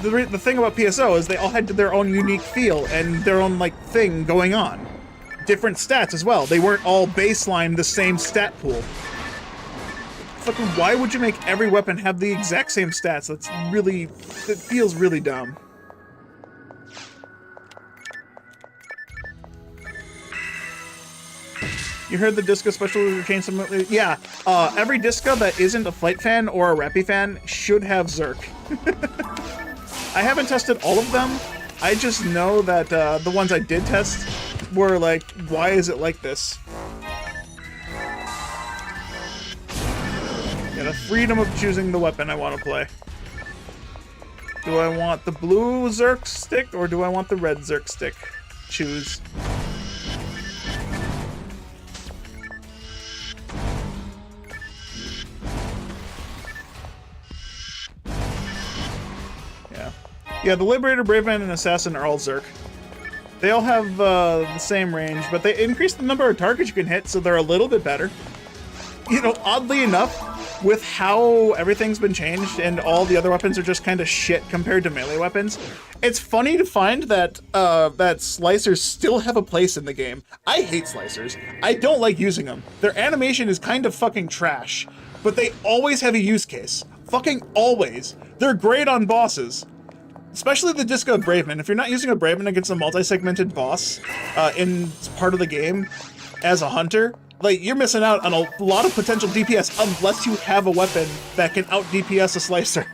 The thing about PSO is they all had their own unique feel and their own, like, thing going on. Different stats as well. They weren't all baseline the same stat pool. Fucking why would you make every weapon have the exact same stats? It feels really dumb. You heard the Disco special will change some. Yeah, every Disco that isn't a Flight fan or a Rappy fan should have Zerk. I haven't tested all of them. I just know that the ones I did test were like, why is it like this? Yeah, the freedom of choosing the weapon I want to play. Do I want the blue Zerk stick or do I want the red Zerk stick? Choose. Yeah, the Liberator, Brave Man, and Assassin are all Zerk. They all have the same range, but they increase the number of targets you can hit, so they're a little bit better. You know, oddly enough, with how everything's been changed and all the other weapons are just kind of shit compared to melee weapons, it's funny to find that that slicers still have a place in the game. I hate slicers. I don't like using them. Their animation is kind of fucking trash, but they always have a use case. Fucking always. They're great on bosses. Especially the Disco of Braveman. If you're not using a Braveman against a multi-segmented boss in part of the game as a hunter, like, you're missing out on a lot of potential DPS unless you have a weapon that can out-DPS a slicer.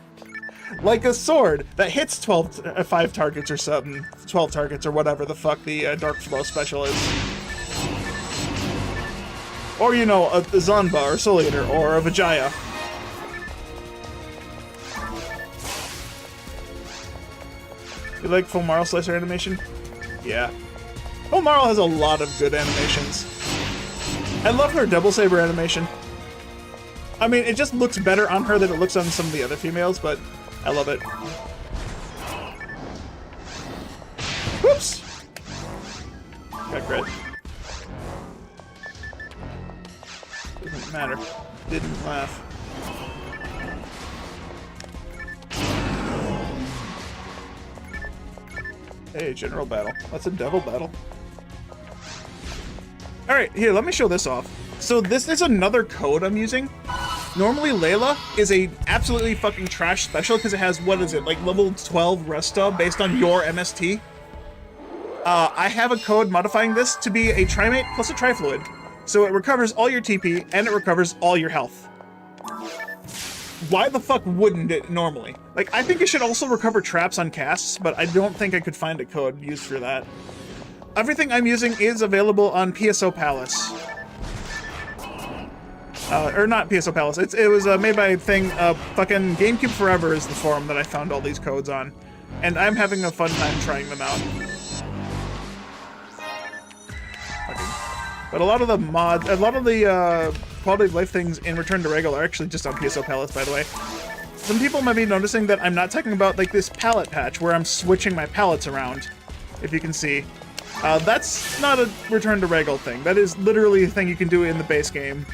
Like a sword that hits 5 targets or something. 12 targets or whatever the fuck the Dark Flow special is. Or, you know, a Zanba or Soul Eater or a Vijaya. You like Full Marl Slicer animation? Yeah. Full Marl has a lot of good animations. I love her double saber animation. I mean, it just looks better on her than it looks on some of the other females, but I love it. Whoops! Got crit. Doesn't matter. Didn't laugh. Hey, general battle. That's a devil battle. Alright, here, let me show this off. So this is another code I'm using. Normally, Layla is a absolutely fucking trash special because it has, what is it, like level 12 Resta based on your MST. I have a code modifying this to be a Trimate plus a Trifluid. So it recovers all your TP and it recovers all your health. Why the fuck wouldn't it normally? Like, I think it should also recover traps on casts, but I don't think I could find a code used for that. Everything I'm using is available on PSO Palace. Or not PSO Palace, it was made by a thing, fucking GameCube Forever is the forum that I found all these codes on. And I'm having a fun time trying them out. But a lot of the mods, a lot of the quality of life things in Return to Ragol are actually just on PSO Palace, by the way. Some people might be noticing that I'm not talking about like this palette patch where I'm switching my palettes around, if you can see. That's not a Return to Ragol thing. That is literally a thing you can do in the base game.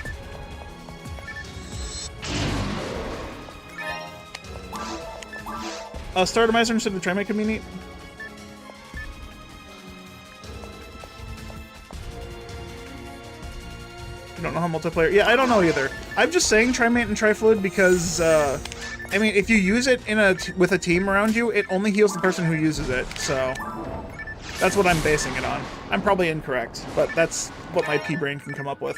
Startomizer instead of the Trimate could be neat. I don't know how multiplayer... Yeah, I don't know either. I'm just saying Trimate and Trifluid because, I mean, if you use it with a team around you, it only heals the person who uses it, so... That's what I'm basing it on. I'm probably incorrect, but that's what my pea-brain can come up with.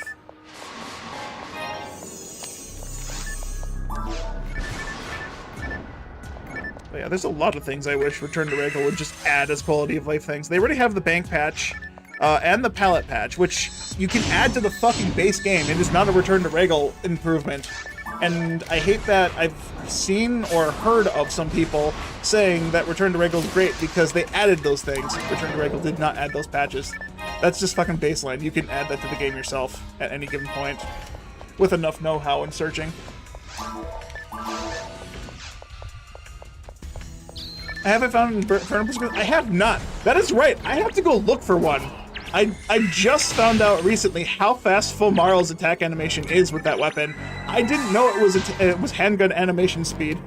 But yeah, there's a lot of things I wish Return to Ragol would just add as quality of life things. They already have the bank patch, and the palette patch, which you can add to the fucking base game. It is not a Return to Ragol improvement. And I hate that I've seen or heard of some people saying that Return to Ragol is great because they added those things. Return to Ragol did not add those patches. That's just fucking baseline. You can add that to the game yourself at any given point with enough know-how and searching. I haven't found Inferno Bazooka. I have not. That is right. I have to go look for one. I just found out recently how fast Fomarl's attack animation is with that weapon. I didn't know it was handgun animation speed.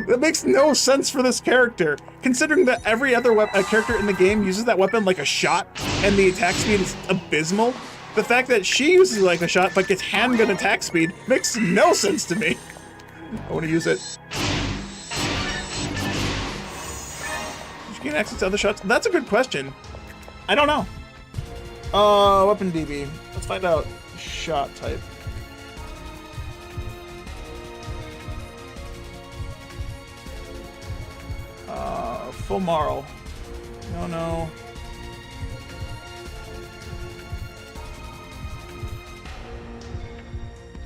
That makes no sense for this character, considering that every other character in the game uses that weapon like a shot, and the attack speed is abysmal. The fact that she uses it like a shot but gets handgun attack speed makes no sense to me. I want to use it. Did you gain access to other shots? That's a good question. I don't know. Weapon DB. Let's find out. Shot type. Fomarl. No.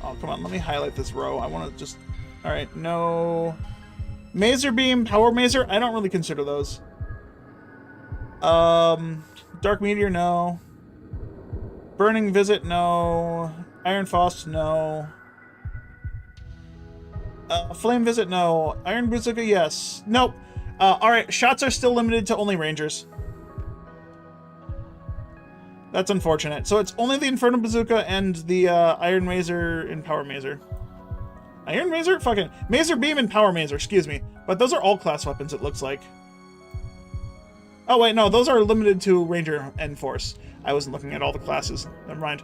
Oh, come on. Let me highlight this row. I want to just... Alright, no... Mazer Beam, Power Mazer? I don't really consider those. Dark Meteor, no. Burning Visit, no. Iron Frost, no. Flame Visit, no. Iron Bazooka, yes. Nope. Alright, shots are still limited to only Rangers. That's unfortunate. So it's only the Inferno Bazooka and the Iron Mazer and Power Mazer. Iron Mazer? Fucking Mazer Beam and Power Mazer, excuse me. But those are all class weapons, it looks like. Oh wait, no, those are limited to Ranger and Force. I wasn't looking at all the classes. Never mind.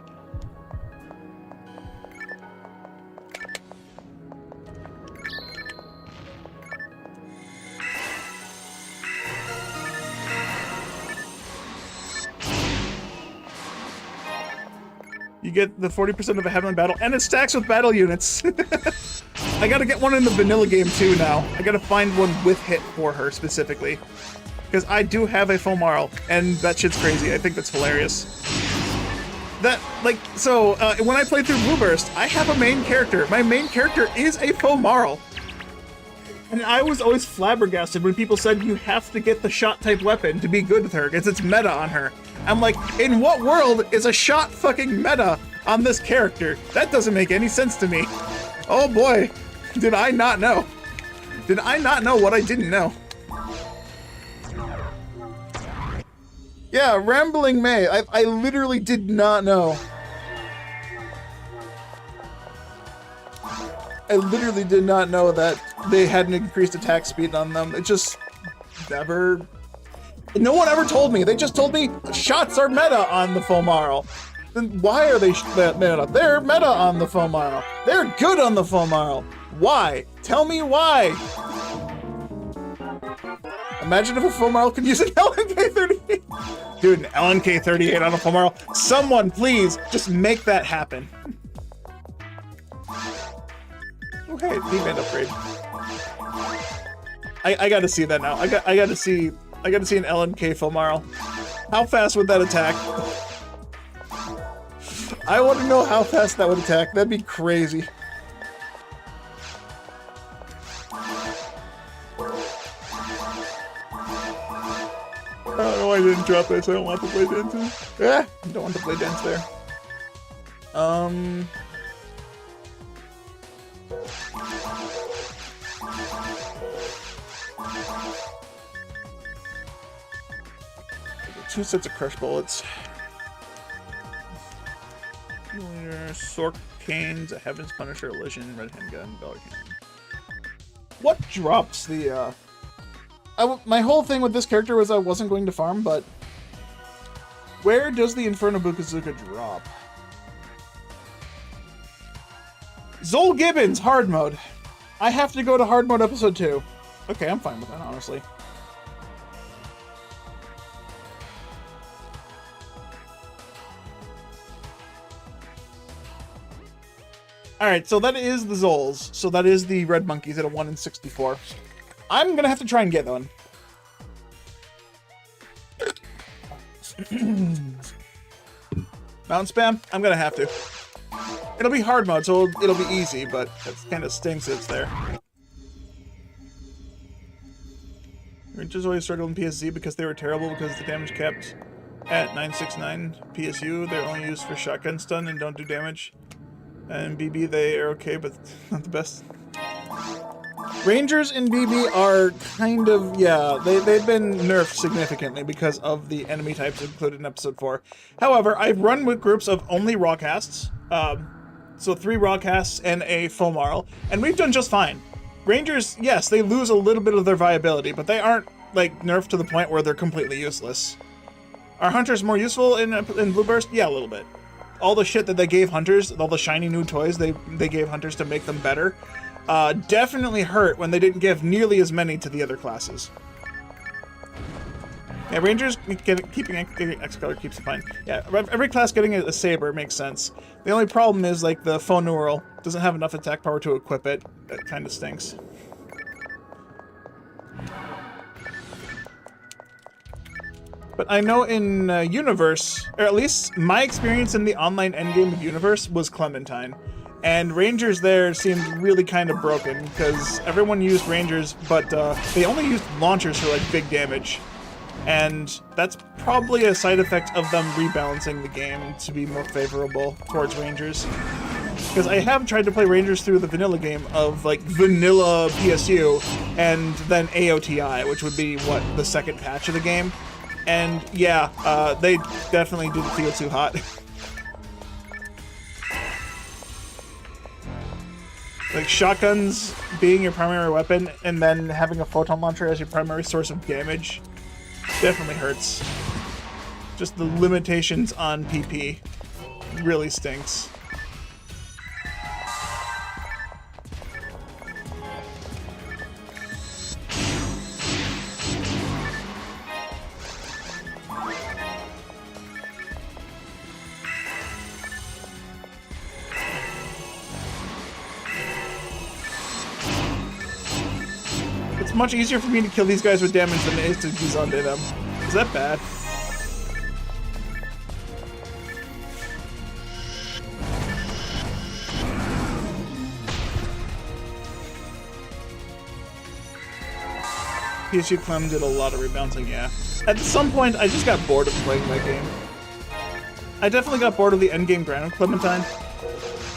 You get the 40% of a heavenly battle, and it stacks with battle units. I gotta get one in the vanilla game too now. I gotta find one with hit for her specifically. Because I do have a Fomarl, and that shit's crazy. I think that's hilarious. That, like, so, when I play through Blue Burst, I have a main character. My main character is a Fomarl. And I was always flabbergasted when people said you have to get the shot-type weapon to be good with her, because it's meta on her. I'm like, in what world is a shot fucking meta on this character? That doesn't make any sense to me. Oh boy, did I not know. Did I not know what I didn't know? Yeah, Rambling May. I literally did not know. I literally did not know that they had an increased attack speed on them. It just never... No one ever told me. They just told me shots are meta on the Fomarl. Then why are they meta? They're meta on the Fomarl. They're good on the Fomarl. Why? Tell me why. Imagine if a Fomarl could use an LNK-38. Dude, an LNK-38 on a Fomarl. Someone, please, just make that happen. Okay, D-band upgrade. I gotta see that now. I gotta see an LNK Fomarl. How fast would that attack? I want to know how fast that would attack. That'd be crazy. I don't know why I didn't drop this. I don't want to play dances. I don't want to play dance there. Two sets of crush bullets. Sork canes, a Heaven's Punisher, Elision, red handgun, dollar cannon. What drops the my whole thing with this character was I wasn't going to farm, but where does the Inferno Bazooka drop? Zol Gibbons, hard mode. I have to go to hard mode episode 2. Okay, I'm fine with that, honestly. Alright, so that is the Zols. So that is the red monkeys at a 1 in 64. I'm gonna have to try and get one. Mountain spam? I'm gonna have to. It'll be hard mode, so it'll be easy, but it kind of stinks that it's there. Rangers always struggled in PSZ because they were terrible because the damage capped at 969 PSU. They're only used for shotgun stun and don't do damage. And BB, they are okay, but not the best. Rangers in BB are kind of, yeah, they've been nerfed significantly because of the enemy types included in episode 4. However, I've run with groups of only raw casts, so 3 raw casts and a full Marl, and we've done just fine. Rangers, yes, they lose a little bit of their viability, but they aren't, like, nerfed to the point where they're completely useless. Are hunters more useful in Blue Burst? Yeah, a little bit. All the shit that they gave hunters, all the shiny new toys they gave hunters to make them better, definitely hurt when they didn't give nearly as many to the other classes. Yeah, Rangers keeping X color keeps it fine. Yeah, every class getting a saber makes sense. The only problem is, like, the Faux Neural doesn't have enough attack power to equip it. That kind of stinks. But I know in Universe, or at least my experience in the online endgame of Universe was Clementine. And Rangers there seemed really kind of broken, because everyone used Rangers, but they only used launchers for, like, big damage. And that's probably a side effect of them rebalancing the game to be more favorable towards Rangers. Because I have tried to play Rangers through the vanilla game of, like, vanilla PSU, and then AOTI, which would be, what, the second patch of the game. And, yeah, they definitely didn't feel too hot. Like, shotguns being your primary weapon, and then having a photon launcher as your primary source of damage definitely hurts. Just the limitations on PP really stinks. It's much easier for me to kill these guys with damage than it is to Gizande them. Is that bad? PSU Clem did a lot of rebouncing, yeah. At some point, I just got bored of playing that game. I definitely got bored of the endgame grind of Clementine.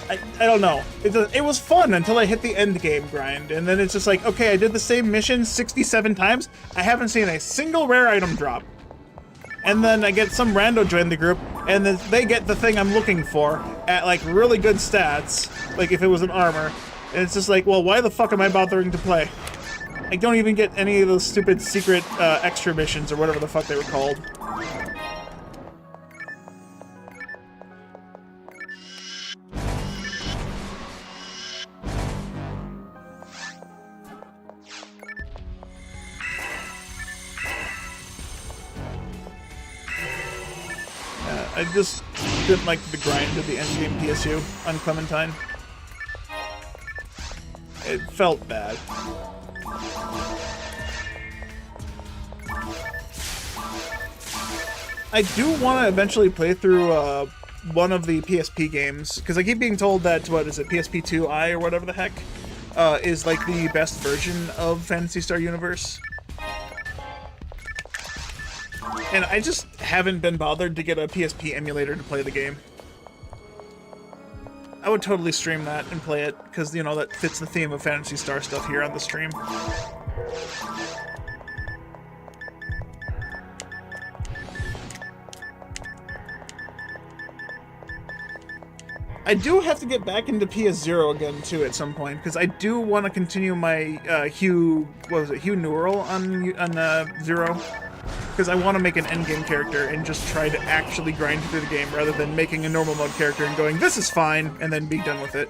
I don't know. It was fun until I hit the end game grind, and then it's just like, okay, I did the same mission 67 times. I haven't seen a single rare item drop. And then I get some rando join the group, and then they get the thing I'm looking for at, like, really good stats, like if it was an armor. And it's just like, well, why the fuck am I bothering to play? I don't even get any of those stupid secret extra missions or whatever the fuck they were called. I just didn't like the grind of the endgame PSU on Clementine. It felt bad. I do want to eventually play through one of the PSP games, because I keep being told that, what is it, PSP 2i or whatever the heck, is like the best version of Phantasy Star Universe. And I just haven't been bothered to get a PSP emulator to play the game. I would totally stream that and play it, because, you know, that fits the theme of Phantasy Star stuff here on the stream. I do have to get back into PS0 again, too, at some point, because I do want to continue my Hugh Neural on Zero. Because I want to make an endgame character and just try to actually grind through the game rather than making a normal mode character and going, this is fine, and then be done with it.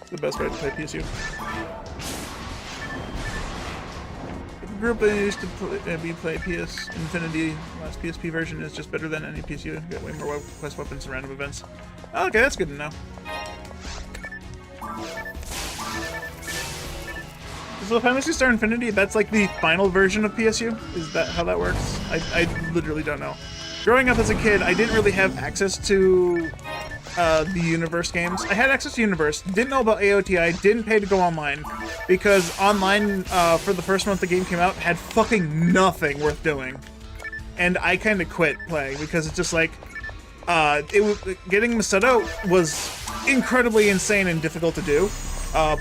It's the best way to play PSU. group that used to play PS Infinity. Last PSP version is just better than any PSU. Get way more quest weapons and random events. Okay, that's good to know. So Phantasy Star Infinity, that's like the final version of PSU? Is that how that works? I literally don't know. Growing up as a kid, I didn't really have access to the Universe games. I had access to Universe, didn't know about AOTI, didn't pay to go online, because online, for the first month the game came out, had fucking nothing worth doing. And I kind of quit playing, because it's just like, getting Masato was incredibly insane and difficult to do.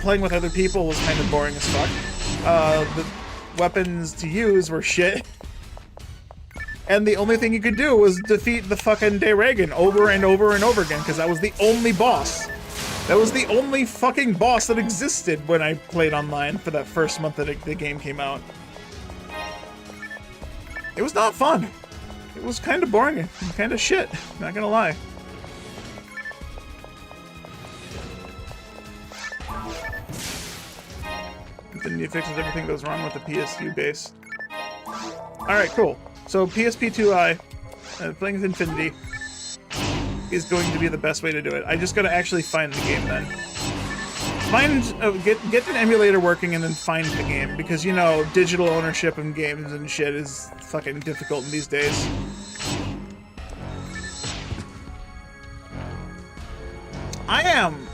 Playing with other people was kind of boring as fuck. The weapons to use were shit. And the only thing you could do was defeat the fucking Reagan over and over and over again, because that was the only boss. That was the only fucking boss that existed when I played online for that first month that the game came out. It was not fun. It was kind of boring and kind of shit, not gonna lie. Then you fixes everything that goes wrong with the PSU base. Alright, cool. So PSP2i, playing with Infinity, is going to be the best way to do it. I just gotta actually find the game then. Get an emulator working and then find the game, because, you know, digital ownership of games and shit is fucking difficult in these days. I am...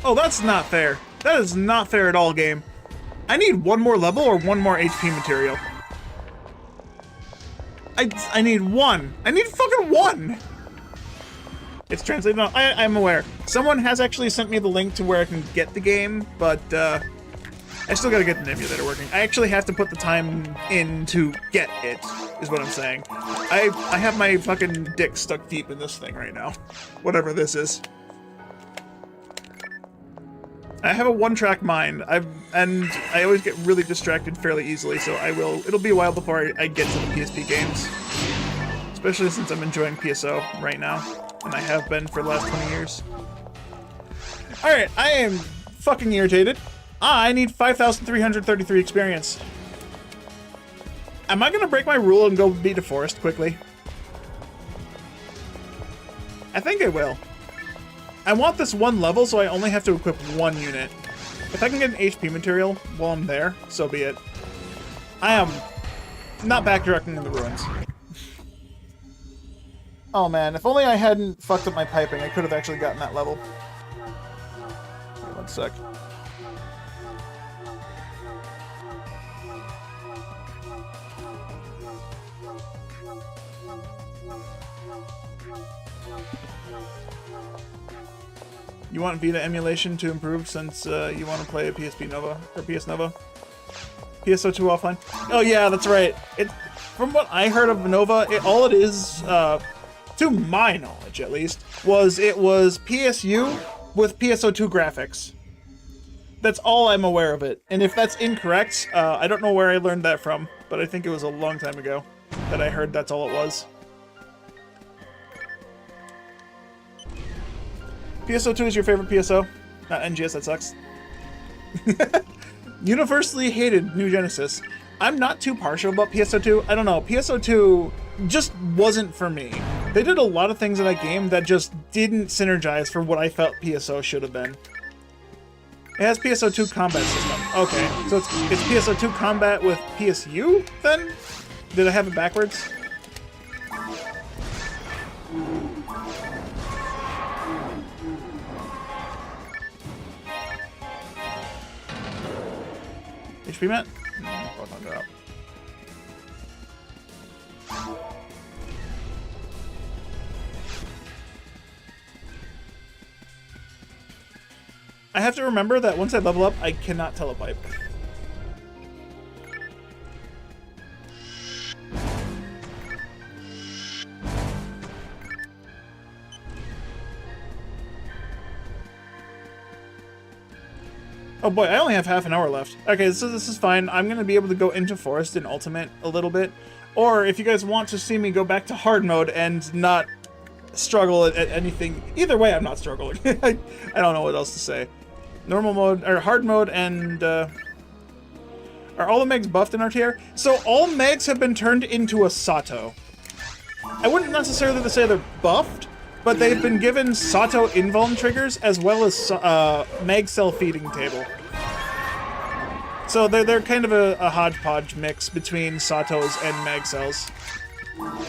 Oh, that's not fair. That is not fair at all, game. I need one more level or one more HP material. I need one. I need fucking one. It's translated now. I'm aware. Someone has actually sent me the link to where I can get the game, but I still gotta get the emulator working. I actually have to put the time in to get it, is what I'm saying. I have my fucking dick stuck deep in this thing right now. Whatever this is. I have a one-track mind, and I always get really distracted fairly easily, so it'll be a while before I get to the PSP games. Especially since I'm enjoying PSO right now, and I have been for the last 20 years. Alright, I am fucking irritated. I need 5,333 experience. Am I gonna break my rule and go beat a forest quickly? I think I will. I want this one level, so I only have to equip one unit. If I can get an HP material while I'm there, so be it. I am not backtracking in the ruins. Oh man, if only I hadn't fucked up my piping, I could have actually gotten that level. Wait, one sec. You want Vita emulation to improve since you want to play a PSP Nova or PS Nova? PSO2 offline? Oh yeah, that's right. From what I heard of Nova, all it is, to my knowledge at least, was PSU with PSO2 graphics. That's all I'm aware of it. And if that's incorrect, I don't know where I learned that from, but I think it was a long time ago that I heard that's all it was. PSO2 is your favorite PSO? Not NGS, that sucks. Universally hated New Genesis. I'm not too partial about PSO2. I don't know, PSO2 just wasn't for me. They did a lot of things in that game that just didn't synergize for what I felt PSO should have been. It has PSO2 combat system. Okay, so it's PSO2 combat with PSU, then? Did I have it backwards? HP mat? Hold on, up. I have to remember that once I level up, I cannot telepipe. Oh boy, I only have half an hour left. Okay, so this is fine. I'm going to be able to go into Forest in Ultimate a little bit. Or if you guys want to see me go back to Hard Mode and not struggle at anything. Either way, I'm not struggling. I don't know what else to say. Normal mode, or Hard Mode and... Alright, Are all the Megs buffed in our tier? So all Megs have been turned into a Sato. I wouldn't necessarily say they're buffed, but they've been given Sato invuln triggers as well as Meg Cell feeding table. So they're kind of a hodgepodge mix between Satos and Mag Cells.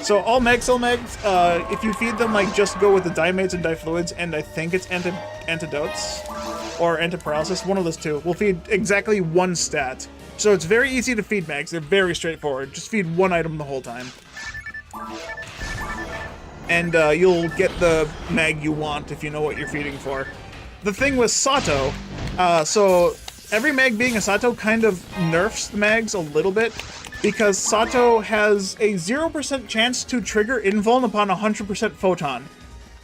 So all Mag Cell Megs, if you feed them, like, just go with the Dimates and Difluids, and I think it's Antidotes or Antiparalysis, one of those two, will feed exactly one stat. So it's very easy to feed Mags. They're very straightforward. Just feed one item the whole time. And you'll get the Mag you want if you know what you're feeding for. The thing with Sato, so every Mag being a Sato kind of nerfs the Mags a little bit, because Sato has a 0% chance to trigger invuln upon 100% photon.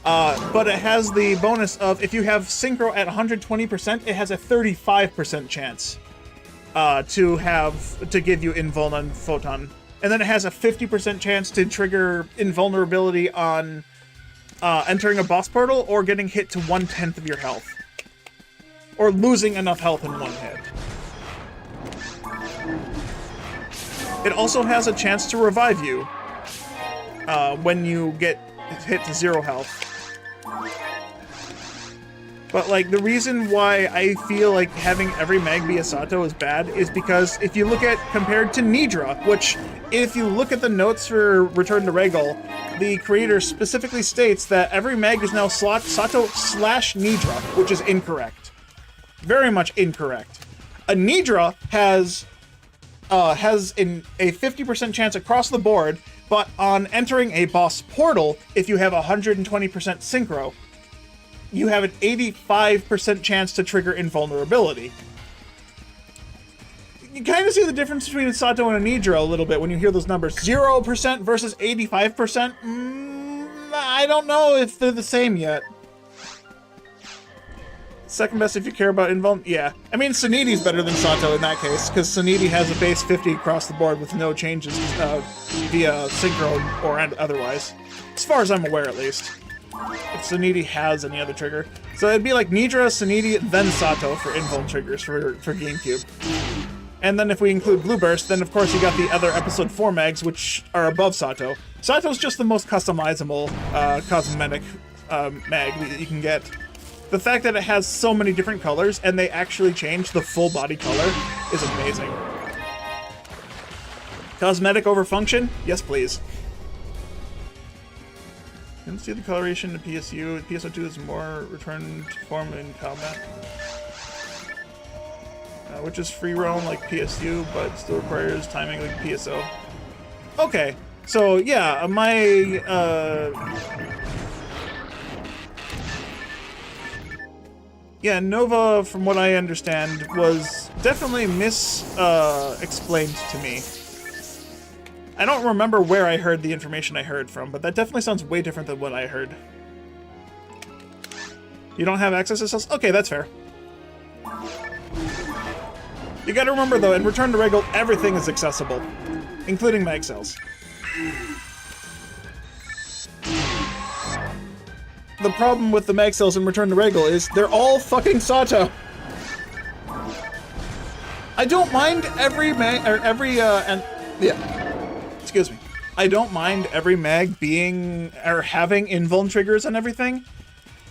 But it has the bonus of, if you have Synchro at 120%, it has a 35% chance to give you invuln on photon. And then it has a 50% chance to trigger invulnerability on entering a boss portal or getting hit to 1/10 of your health. Or losing enough health in one hit. It also has a chance to revive you when you get hit to 0 health. But, like, the reason why I feel like having every Mag be a Sato is bad is because if you look at, compared to Nidra, which, if you look at the notes for Return to Ragol, the creator specifically states that every Mag is now Sato/Nidra, which is incorrect. Very much incorrect. A Nidra has a 50% chance across the board, but on entering a boss portal, if you have 120% Synchro, you have an 85% chance to trigger invulnerability. You kind of see the difference between a Sato and a Nidra a little bit when you hear those numbers. 0% versus 85%? I don't know if they're the same yet. Second best if you care about invuln? Yeah. I mean, Suniti's better than Sato in that case, because Suniti has a base 50 across the board with no changes via Synchro or otherwise. As far as I'm aware, at least. If Suniti has any other trigger. So it'd be like Nidra, Suniti, then Sato for invuln triggers for GameCube. And then if we include Blue Burst, then of course you got the other Episode 4 Mags, which are above Sato. Sato's just the most customizable cosmetic mag that you can get. The fact that it has so many different colors, and they actually change the full body color, is amazing. Cosmetic over function? Yes, please. Didn't see the coloration in PSU. PSO2 is more return to form in combat. Which is free roam like PSU, but still requires timing like PSO. Okay, so yeah, my yeah, Nova, from what I understand, was definitely explained to me. I don't remember where I heard the information I heard from, but that definitely sounds way different than what I heard. You don't have access to cells? Okay, that's fair. You gotta remember, though, in Return to Ragol, everything is accessible, including mag cells. The problem with the mag cells in Return to Ragol is they're all fucking Sato. I don't mind every mag, or every, excuse me. I don't mind every mag being, or having invuln triggers and everything.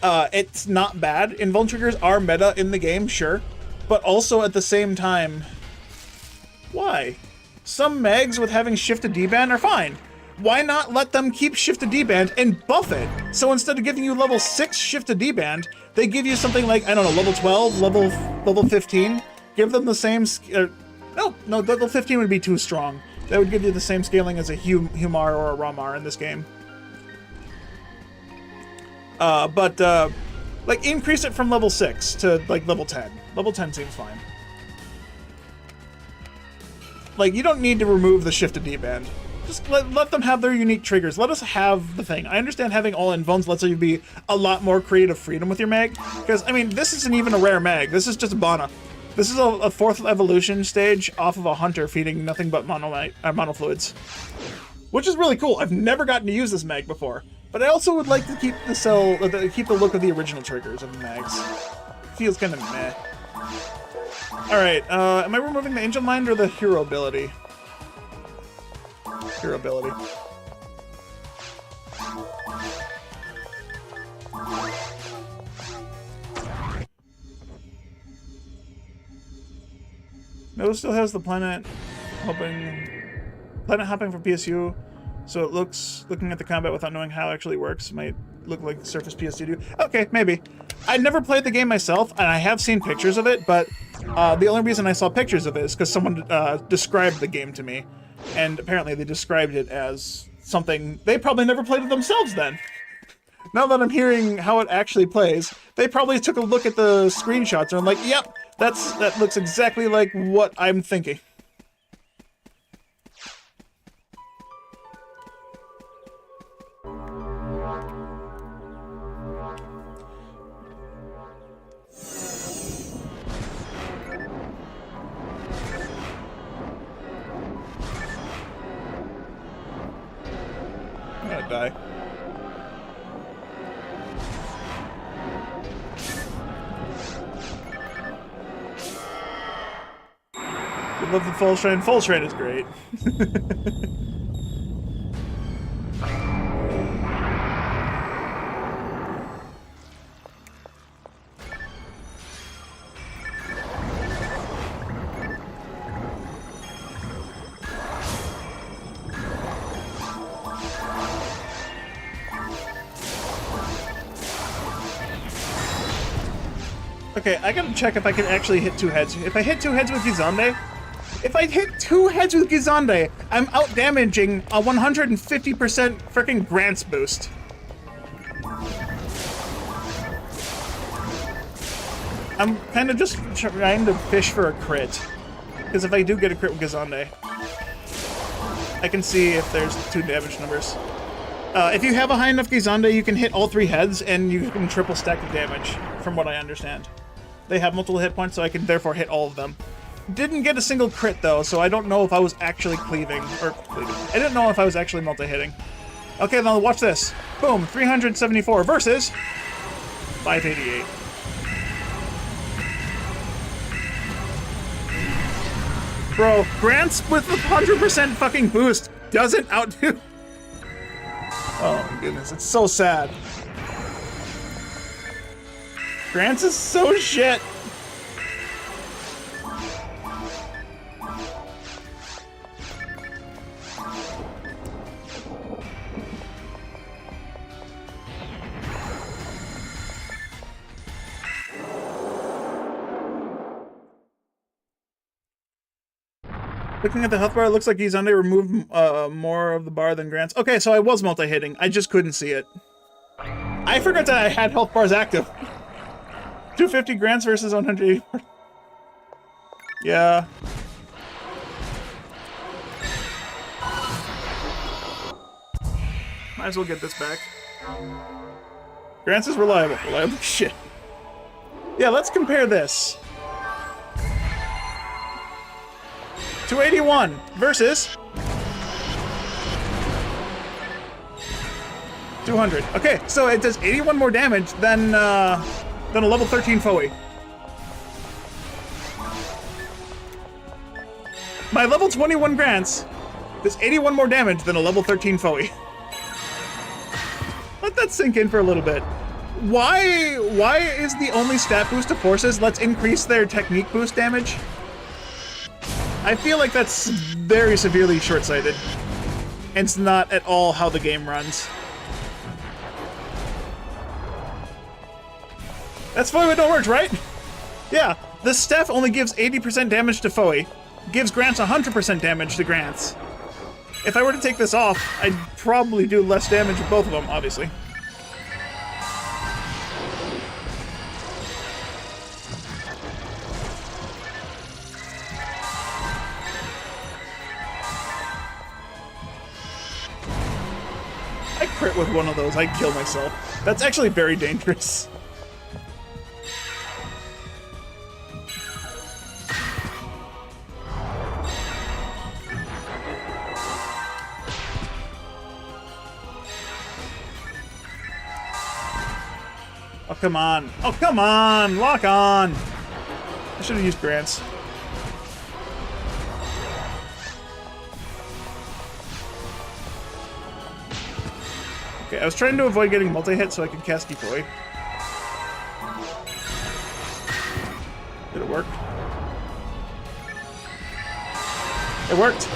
It's not bad. Invuln triggers are meta in the game, sure. But also at the same time, why? Some mags with having shift to D-band are fine. Why not let them keep shift to D-band and buff it? So instead of giving you level 6 shift to D-band, they give you something like, I don't know, level 12, level 15. Give them the same, no, level 15 would be too strong. That would give you the same scaling as a Humar or a Ramar in this game. Like, increase it from level 6 to, like, level 10. Level 10 seems fine. Like, you don't need to remove the shift to D-band. Just let them have their unique triggers. Let us have the thing. I understand having all invulns lets you be a lot more creative freedom with your mag. Because, I mean, this isn't even a rare mag. This is just a Bana. This is a 4th evolution stage off of a hunter feeding nothing but monofluids. Which is really cool. I've never gotten to use this mag before. But I also would like to keep keep the look of the original triggers of the mags. Feels kind of meh. Alright, am I removing the Angel Mind or the Hero ability? Hero ability. No, still has the planet hopping for PSU, so it looks, looking at the combat without knowing how it actually works, might look like Surface PS2 do. Okay, maybe. I never played the game myself, and I have seen pictures of it, but the only reason I saw pictures of it is because someone described the game to me, and apparently they described it as something they probably never played it themselves then. Now that I'm hearing how it actually plays, they probably took a look at the screenshots and I'm like, yep, that looks exactly like what I'm thinking. I'm gonna die. I love the Full Shrine. Full Shrine is great. Okay, I gotta check if I can actually hit 2 heads. If I hit 2 heads with Gizande, I'm out damaging a 150% freaking Grants boost. I'm kind of just trying to fish for a crit. Because if I do get a crit with Gizande, I can see if there's 2 damage numbers. If you have a high enough Gizande, you can hit all 3 heads and you can triple stack the damage, from what I understand. They have multiple hit points, so I can therefore hit all of them. Didn't get a single crit though, so I don't know if I was actually cleaving. I didn't know if I was actually multi-hitting. Okay, now watch this. Boom, 374 versus 588. Bro, Grants with 100% fucking boost doesn't outdo. Oh my goodness, it's so sad. Grants is so shit. Looking at the health bar, it looks like Gizande removed more of the bar than Grants. Okay, so I was multi-hitting. I just couldn't see it. I forgot that I had health bars active. 250 Grants versus 184. Yeah. Might as well get this back. Grants is reliable. Reliable shit. Yeah, let's compare this. 281 versus 200. Okay, so it does 81 more damage than a level 13 Foey. My level 21 Grants does 81 more damage than a level 13 Foey. Let that sink in for a little bit. Why is the only stat boost to forces let's increase their technique boost damage? I feel like that's very severely short-sighted. And it's not at all how the game runs. That's Foey with no words, right? Yeah, the staff only gives 80% damage to Foey. Gives Grants 100% damage to Grants. If I were to take this off, I'd probably do less damage with both of them, obviously. I crit with one of those, I'd kill myself. That's actually very dangerous. Oh, come on. Oh, come on! Lock on! I should have used grants. Okay, I was trying to avoid getting multi-hit so I could cast Decoy. Did it work? It worked!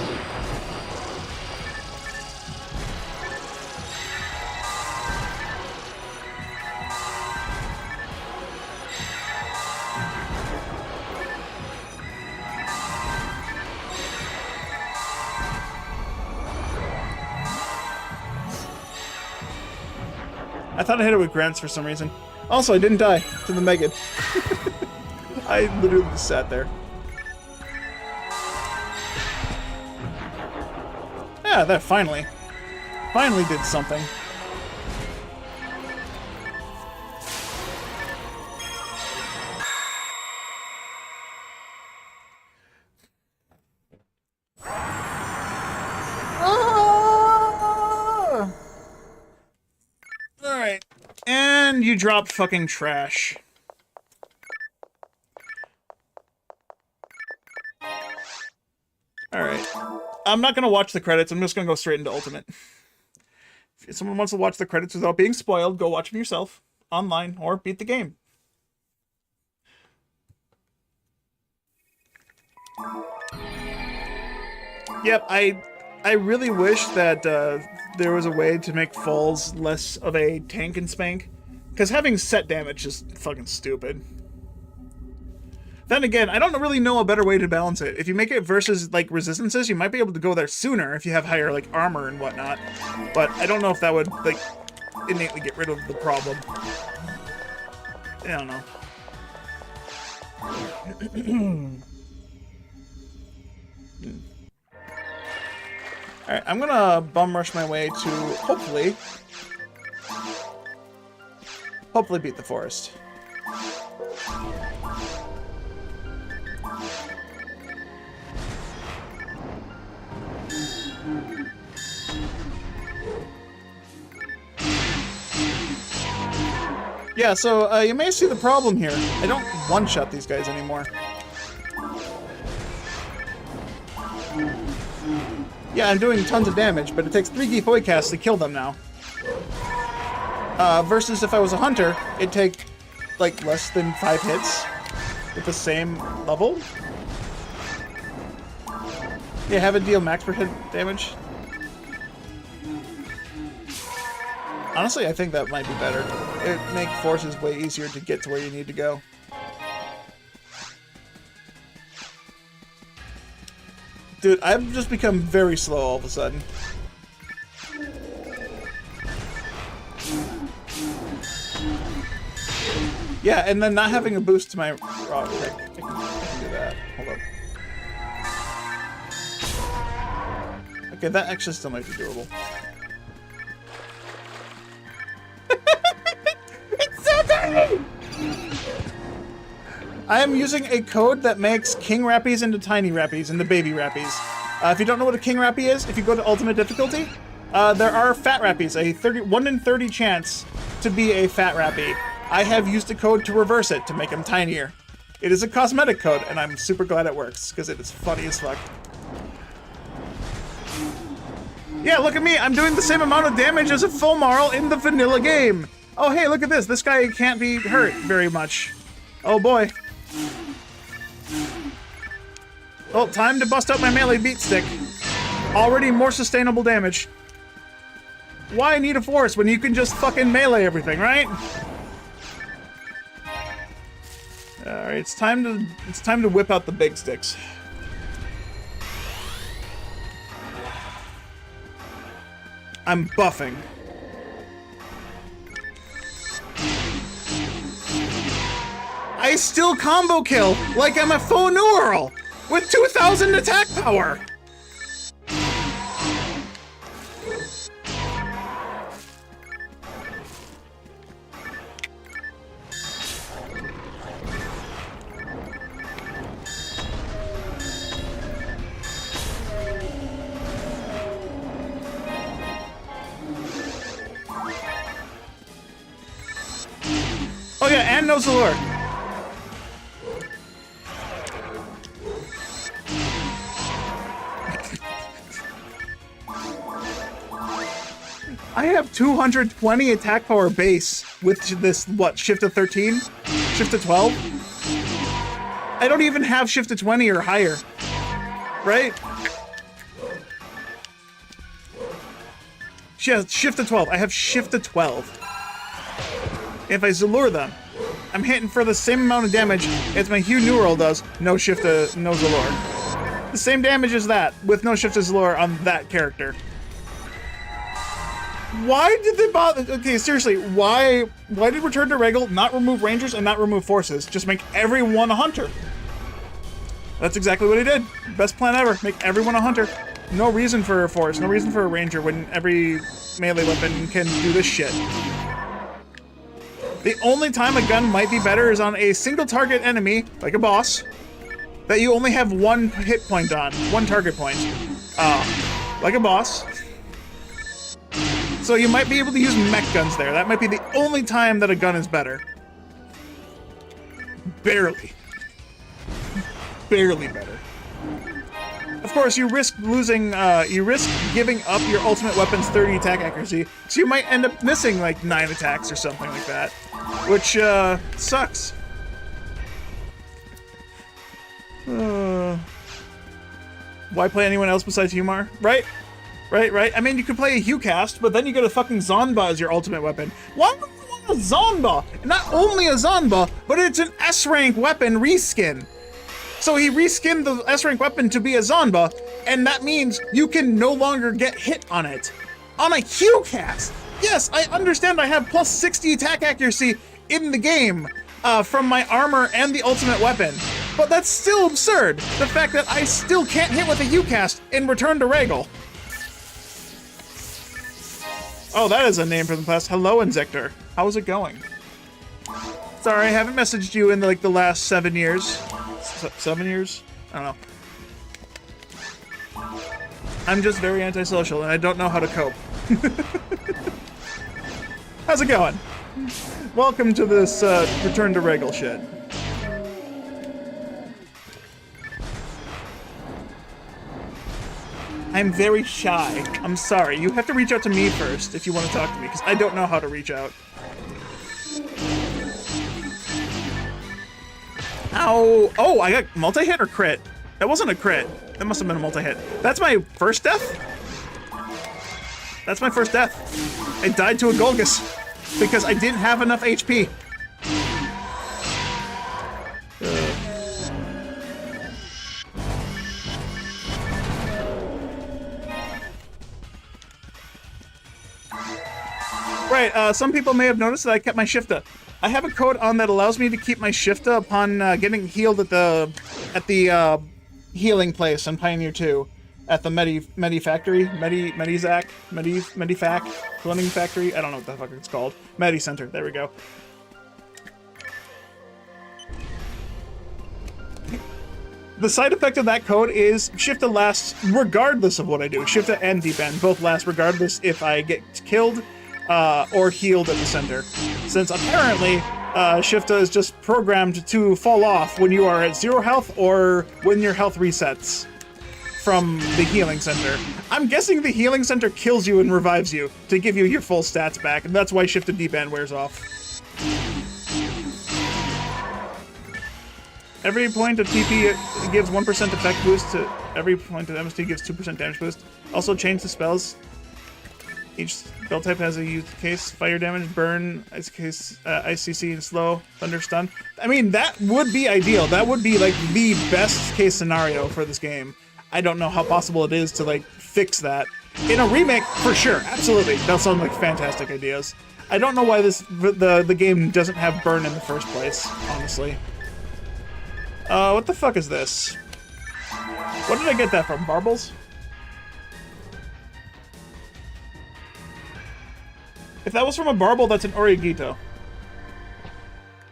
I thought I hit it with grants for some reason. Also, I didn't die to the Megan. I literally just sat there. Yeah, that finally did something. Alright. And you dropped fucking trash. Alright. I'm not gonna watch the credits, I'm just gonna go straight into Ultimate. If someone wants to watch the credits without being spoiled, go watch them yourself, online, or beat the game. Yep, I really wish that there was a way to make falls less of a tank and spank, because having set damage is fucking stupid. Then again, I don't really know a better way to balance it. If you make it versus, like, resistances, you might be able to go there sooner if you have higher, like, armor and whatnot. But I don't know if that would, like, innately get rid of the problem. I don't know. Alright, I'm gonna bum rush my way to, hopefully beat the forest. Yeah, so you may see the problem here. I don't one-shot these guys anymore. Yeah, I'm doing tons of damage, but it takes 3 Gifoy casts to kill them now. Versus if I was a hunter, it'd take, like, less than 5 hits with the same level. Yeah, have it deal max per hit damage. Honestly, I think that might be better. It'd make forces way easier to get to where you need to go. Dude, I've just become very slow all of a sudden. Yeah, and then not having a boost to my raw pick. I can do that. Hold up. Okay, that actually still might be doable. It's so tiny! I am using a code that makes King Rappies into Tiny Rappies into Baby Rappies. If you don't know what a King Rappie is, if you go to Ultimate Difficulty, there are Fat Rappies, a 1 in 30 chance to be a Fat Rappie. I have used a code to reverse it, to make them tinier. It is a cosmetic code, and I'm super glad it works, because it is funny as fuck. Yeah, look at me, I'm doing the same amount of damage as a full Marl in the vanilla game! Oh hey, look at this, this guy can't be hurt very much. Oh boy. Well, time to bust out my melee beat stick. Already more sustainable damage. Why need a force when you can just fucking melee everything, right? Alright, it's time to whip out the big sticks. I'm buffing. I still combo kill like I'm a faux neural with 2,000 attack power. Oh yeah, and knows the lure. I have 220 attack power base with this, what, shift to 13? Shift to 12? I don't even have shift to 20 or higher. Right? Yeah, shift to 12. I have shift to 12. If I Zalure them, I'm hitting for the same amount of damage as my Hugh Neural does, no shift to no Zalure. The same damage as that, with no shift to Zalure on that character. Why did they bother? Okay, seriously, why did Return to Ragol not remove Rangers and not remove Forces? Just make everyone a Hunter. That's exactly what he did. Best plan ever. Make everyone a Hunter. No reason for a Force, no reason for a Ranger when every melee weapon can do this shit. The only time a gun might be better is on a single target enemy, like a boss, that you only have one hit point on, one target point. Like a boss. So you might be able to use mech guns there. That might be the only time that a gun is better. Barely. Barely better. Of course, you risk losing, you risk giving up your ultimate weapon's 30 attack accuracy, so you might end up missing like 9 attacks or something like that, which, sucks. Why play anyone else besides Humar? Right? Right. I mean, you could play a HuCast, but then you get a fucking Zonba as your ultimate weapon. Why would you want a Zonba? Not only a Zonba, but it's an S-rank weapon reskin. So he reskinned the S-rank weapon to be a Zonba, and that means you can no longer get hit on it. On a HuCast! Yes, I understand I have plus 60 attack accuracy in the game from my armor and the ultimate weapon, but that's still absurd. The fact that I still can't hit with a HuCast in Return to Ragol. Oh, that is a name from the past. Hello, Insector. How's it going? Sorry, I haven't messaged you in like the last 7 years. 7 years? I don't know. I'm just very antisocial and I don't know how to cope. How's it going? Welcome to this Return to Ragol shit. I'm very shy. I'm sorry. You have to reach out to me first if you want to talk to me, because I don't know how to reach out. Ow! Oh, I got multi-hit or crit? That wasn't a crit. That must have been a multi-hit. That's my first death? That's my first death. I died to a Golgus because I didn't have enough HP. Right, some people may have noticed that I kept my Shifta. I have a code on that allows me to keep my Shifta upon getting healed at the healing place on Pioneer 2 at the Medi Factory, Medifac, Cloning Factory. I don't know what the fuck it's called. Medi Center. There we go. The side effect of that code is Shifta lasts regardless of what I do. Shifta and D-Band both last regardless if I get killed or healed at the center. Since apparently Shifta is just programmed to fall off when you are at 0 health or when your health resets from the healing center. I'm guessing the healing center kills you and revives you to give you your full stats back, and that's why Shifta D-Band wears off. Every point of TP gives 1% effect boost to every point of MST gives 2% damage boost. Also change the spells. Each spell type has a use case: fire damage, burn, ice case, ICC, and slow, thunder stun. I mean, that would be ideal. That would be like the best case scenario for this game. I don't know how possible it is to like fix that in a remake for sure. Absolutely, that sounds like fantastic ideas. I don't know why the game doesn't have burn in the first place. Honestly, what the fuck is this? What did I get that from? Barbles? If that was from a Barble, that's an Origito.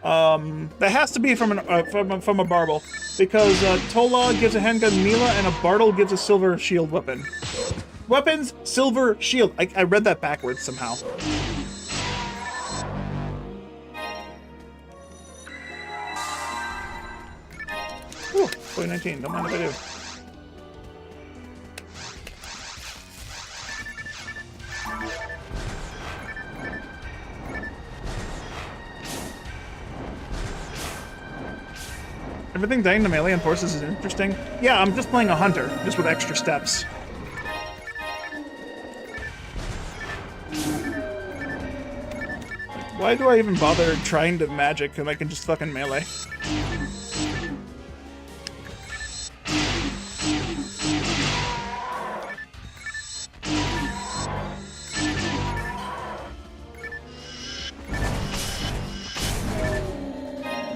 That has to be from a Barble, because Tola gives a handgun Mila and a Bartle gives a silver shield weapon. Weapons, silver shield. I read that backwards somehow. Whew, 2019. Don't mind if I do. Everything dying to melee and forces is interesting. Yeah, I'm just playing a hunter, just with extra steps. Like, why do I even bother trying to magic when I can just fucking melee?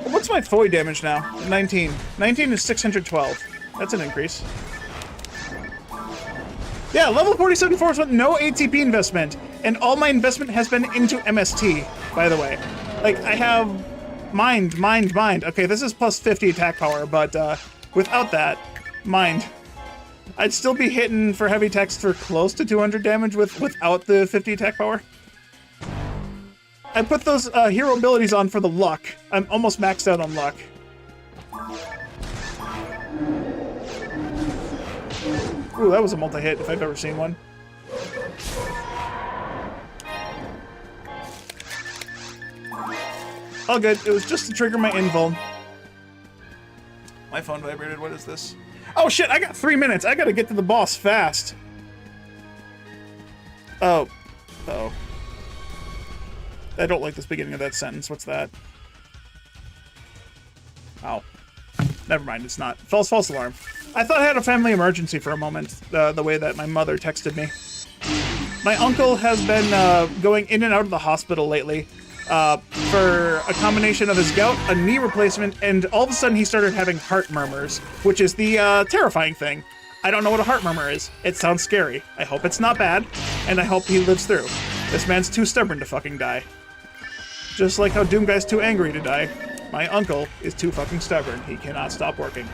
What's my Foy damage now? 19. 19 is 612. That's an increase. Yeah, level 47 force with no ATP investment. And all my investment has been into MST, by the way. Like, I have mind. Okay, this is plus 50 attack power, but without that, mind. I'd still be hitting for heavy attacks for close to 200 damage without the 50 attack power. I put those hero abilities on for the luck. I'm almost maxed out on luck. Ooh, that was a multi-hit if I've ever seen one. All good. It was just to trigger my invuln. My phone vibrated. What is this? Oh shit, I got 3 minutes. I gotta get to the boss fast. Oh. Uh-oh. I don't like this beginning of that sentence. What's that? Oh. Never mind, it's not. False alarm. I thought I had a family emergency for a moment, the way that my mother texted me. My uncle has been going in and out of the hospital lately for a combination of his gout, a knee replacement, and all of a sudden he started having heart murmurs, which is the terrifying thing. I don't know what a heart murmur is. It sounds scary. I hope it's not bad, and I hope he lives through. This man's too stubborn to fucking die. Just like how Doomguy's too angry to die, my uncle is too fucking stubborn. He cannot stop working.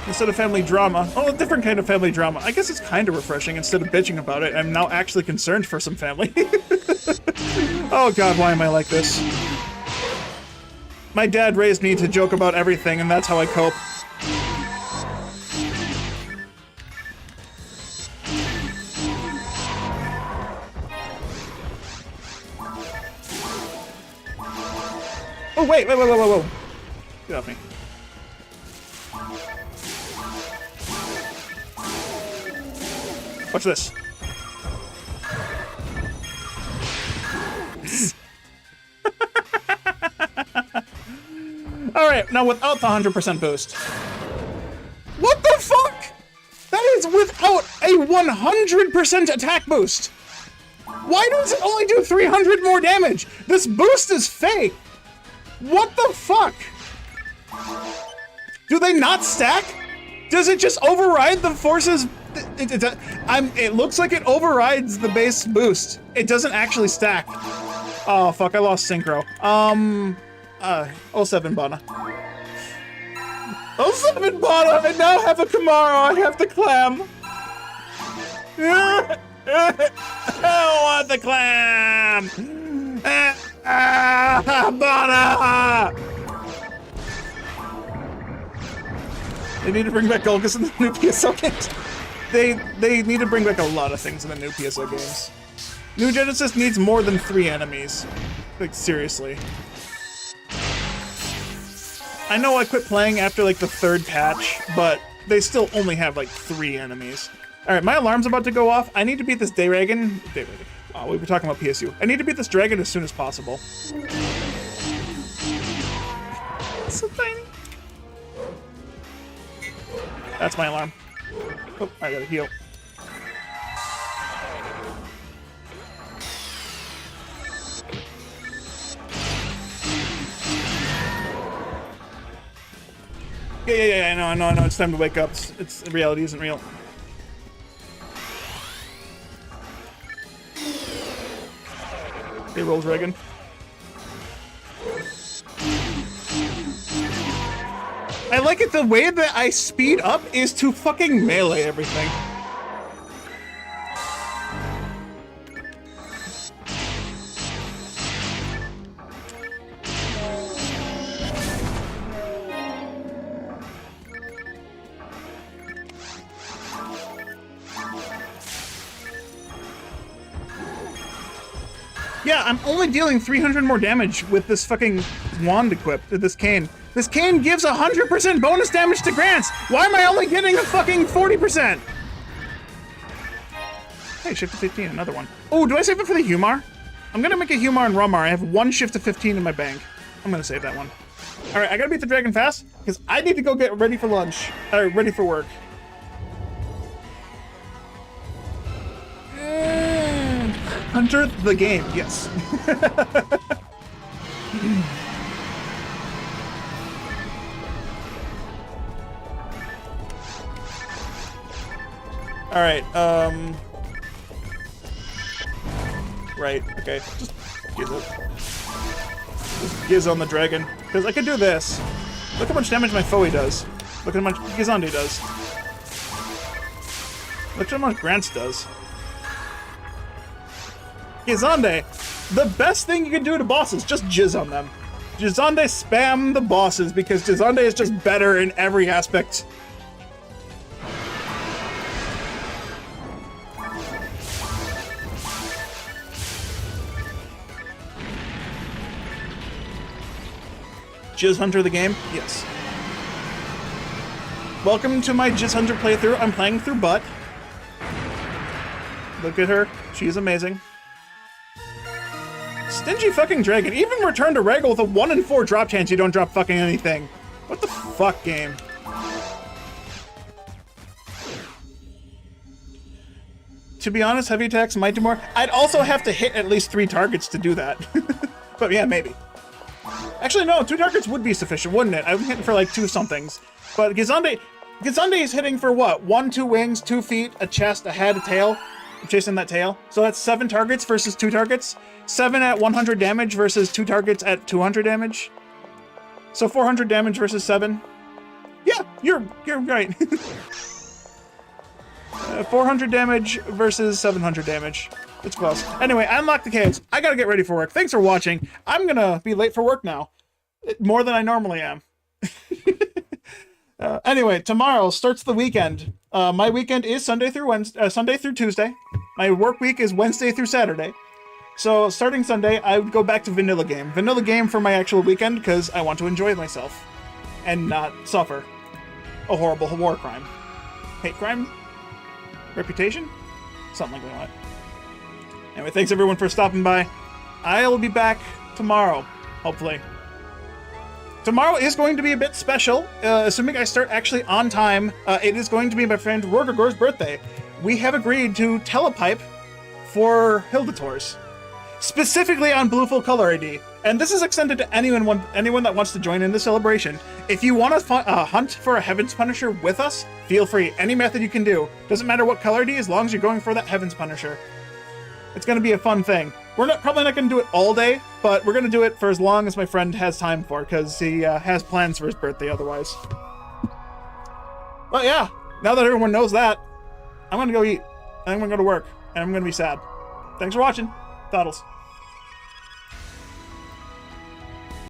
Instead of family drama, oh, a different kind of family drama. I guess it's kind of refreshing. Instead of bitching about it, I'm now actually concerned for some family. Oh god, why am I like this? My dad raised me to joke about everything, and that's how I cope. Oh, wait. Get off me. Watch this. Alright, now without the 100% boost. What the fuck? That is without a 100% attack boost. Why does it only do 300 more damage? This boost is fake. What the fuck? Do they not stack? Does it just override the forces? It looks like it overrides the base boost. It doesn't actually stack. Oh fuck, I lost synchro. 07 Bana. 07 Bana! I now have a Kamara, I have the clam! I want the clam! Bana! They need to bring back Golgus in the new PSO games. They need to bring back a lot of things in the new PSO games. New Genesis needs more than 3 enemies. Like, seriously. I know I quit playing after, like, the 3rd patch, but they still only have, like, 3 enemies. Alright, my alarm's about to go off. I need to beat this Dragon. Oh, we were talking about PSU. I need to beat this dragon as soon as possible. It's so tiny. That's my alarm. Oh, I gotta heal. Yeah, I know. It's time to wake up. It's reality isn't real. Hey, roll dragon. I like it the way that I speed up is to fucking melee everything. Yeah, I'm only dealing 300 more damage with this fucking wand equipped to this cane. This cane gives 100% bonus damage to grants. Why am I only getting a fucking 40%? Hey, shift to 15, another one. Oh, do I save it for the Humar? I'm gonna make a Humar and Rumar. I have one shift to 15 in my bank. I'm gonna save that one. All right, I gotta beat the dragon fast because I need to go get ready for lunch, ready for work. Hunter the game, yes. All right, right, okay, just Giz on the dragon, because I could do this. Look how much damage my Foe does. Look how much Gizande does. Look how much Grants does. Gizande, the best thing you can do to bosses, just jizz on them. Gizande spam the bosses because Gizande is just better in every aspect. Jizz Hunter the game? Yes. Welcome to my Jizz Hunter playthrough. I'm playing through Butt. Look at her. She's amazing. Stingy fucking dragon. Even return to Ragol with a 1 in 4 drop chance you don't drop fucking anything. What the fuck, game? To be honest, heavy attacks might do more. I'd also have to hit at least 3 targets to do that. But yeah, maybe. Actually, no, 2 targets would be sufficient, wouldn't it? I'm hitting for like 2 somethings. But Gizande is hitting for what? 1, 2 wings, 2 feet, a chest, a head, a tail. I'm chasing that tail. So that's 7 targets versus 2 targets. 7 at 100 damage versus 2 targets at 200 damage. So 400 damage versus 7. Yeah, you're right. 400 damage versus 700 damage. It's close. Anyway, I unlocked the caves. I gotta get ready for work. Thanks for watching. I'm gonna be late for work now. More than I normally am. Anyway, tomorrow starts the weekend. My weekend is Sunday through Tuesday. My work week is Wednesday through Saturday. So starting Sunday, I would go back to vanilla game. Vanilla game for my actual weekend because I want to enjoy myself and not suffer a horrible war crime. Hate crime? Reputation? Something like that. Anyway, thanks everyone for stopping by. I'll be back tomorrow, hopefully. Tomorrow is going to be a bit special, assuming I start actually on time. It is going to be my friend Ragol's birthday. We have agreed to telepipe for Hildator's, specifically on Blue Full Color ID. And this is extended to anyone that wants to join in the celebration. If you want to hunt for a Heaven's Punisher with us, feel free. Any method you can do. Doesn't matter what color ID, as long as you're going for that Heaven's Punisher. It's going to be a fun thing. We're probably not going to do it all day, but we're going to do it for as long as my friend has time for, because he has plans for his birthday otherwise. But yeah, now that everyone knows that, I'm going to go eat, and I'm going to go to work, and I'm going to be sad. Thanks for watching. Thoddles.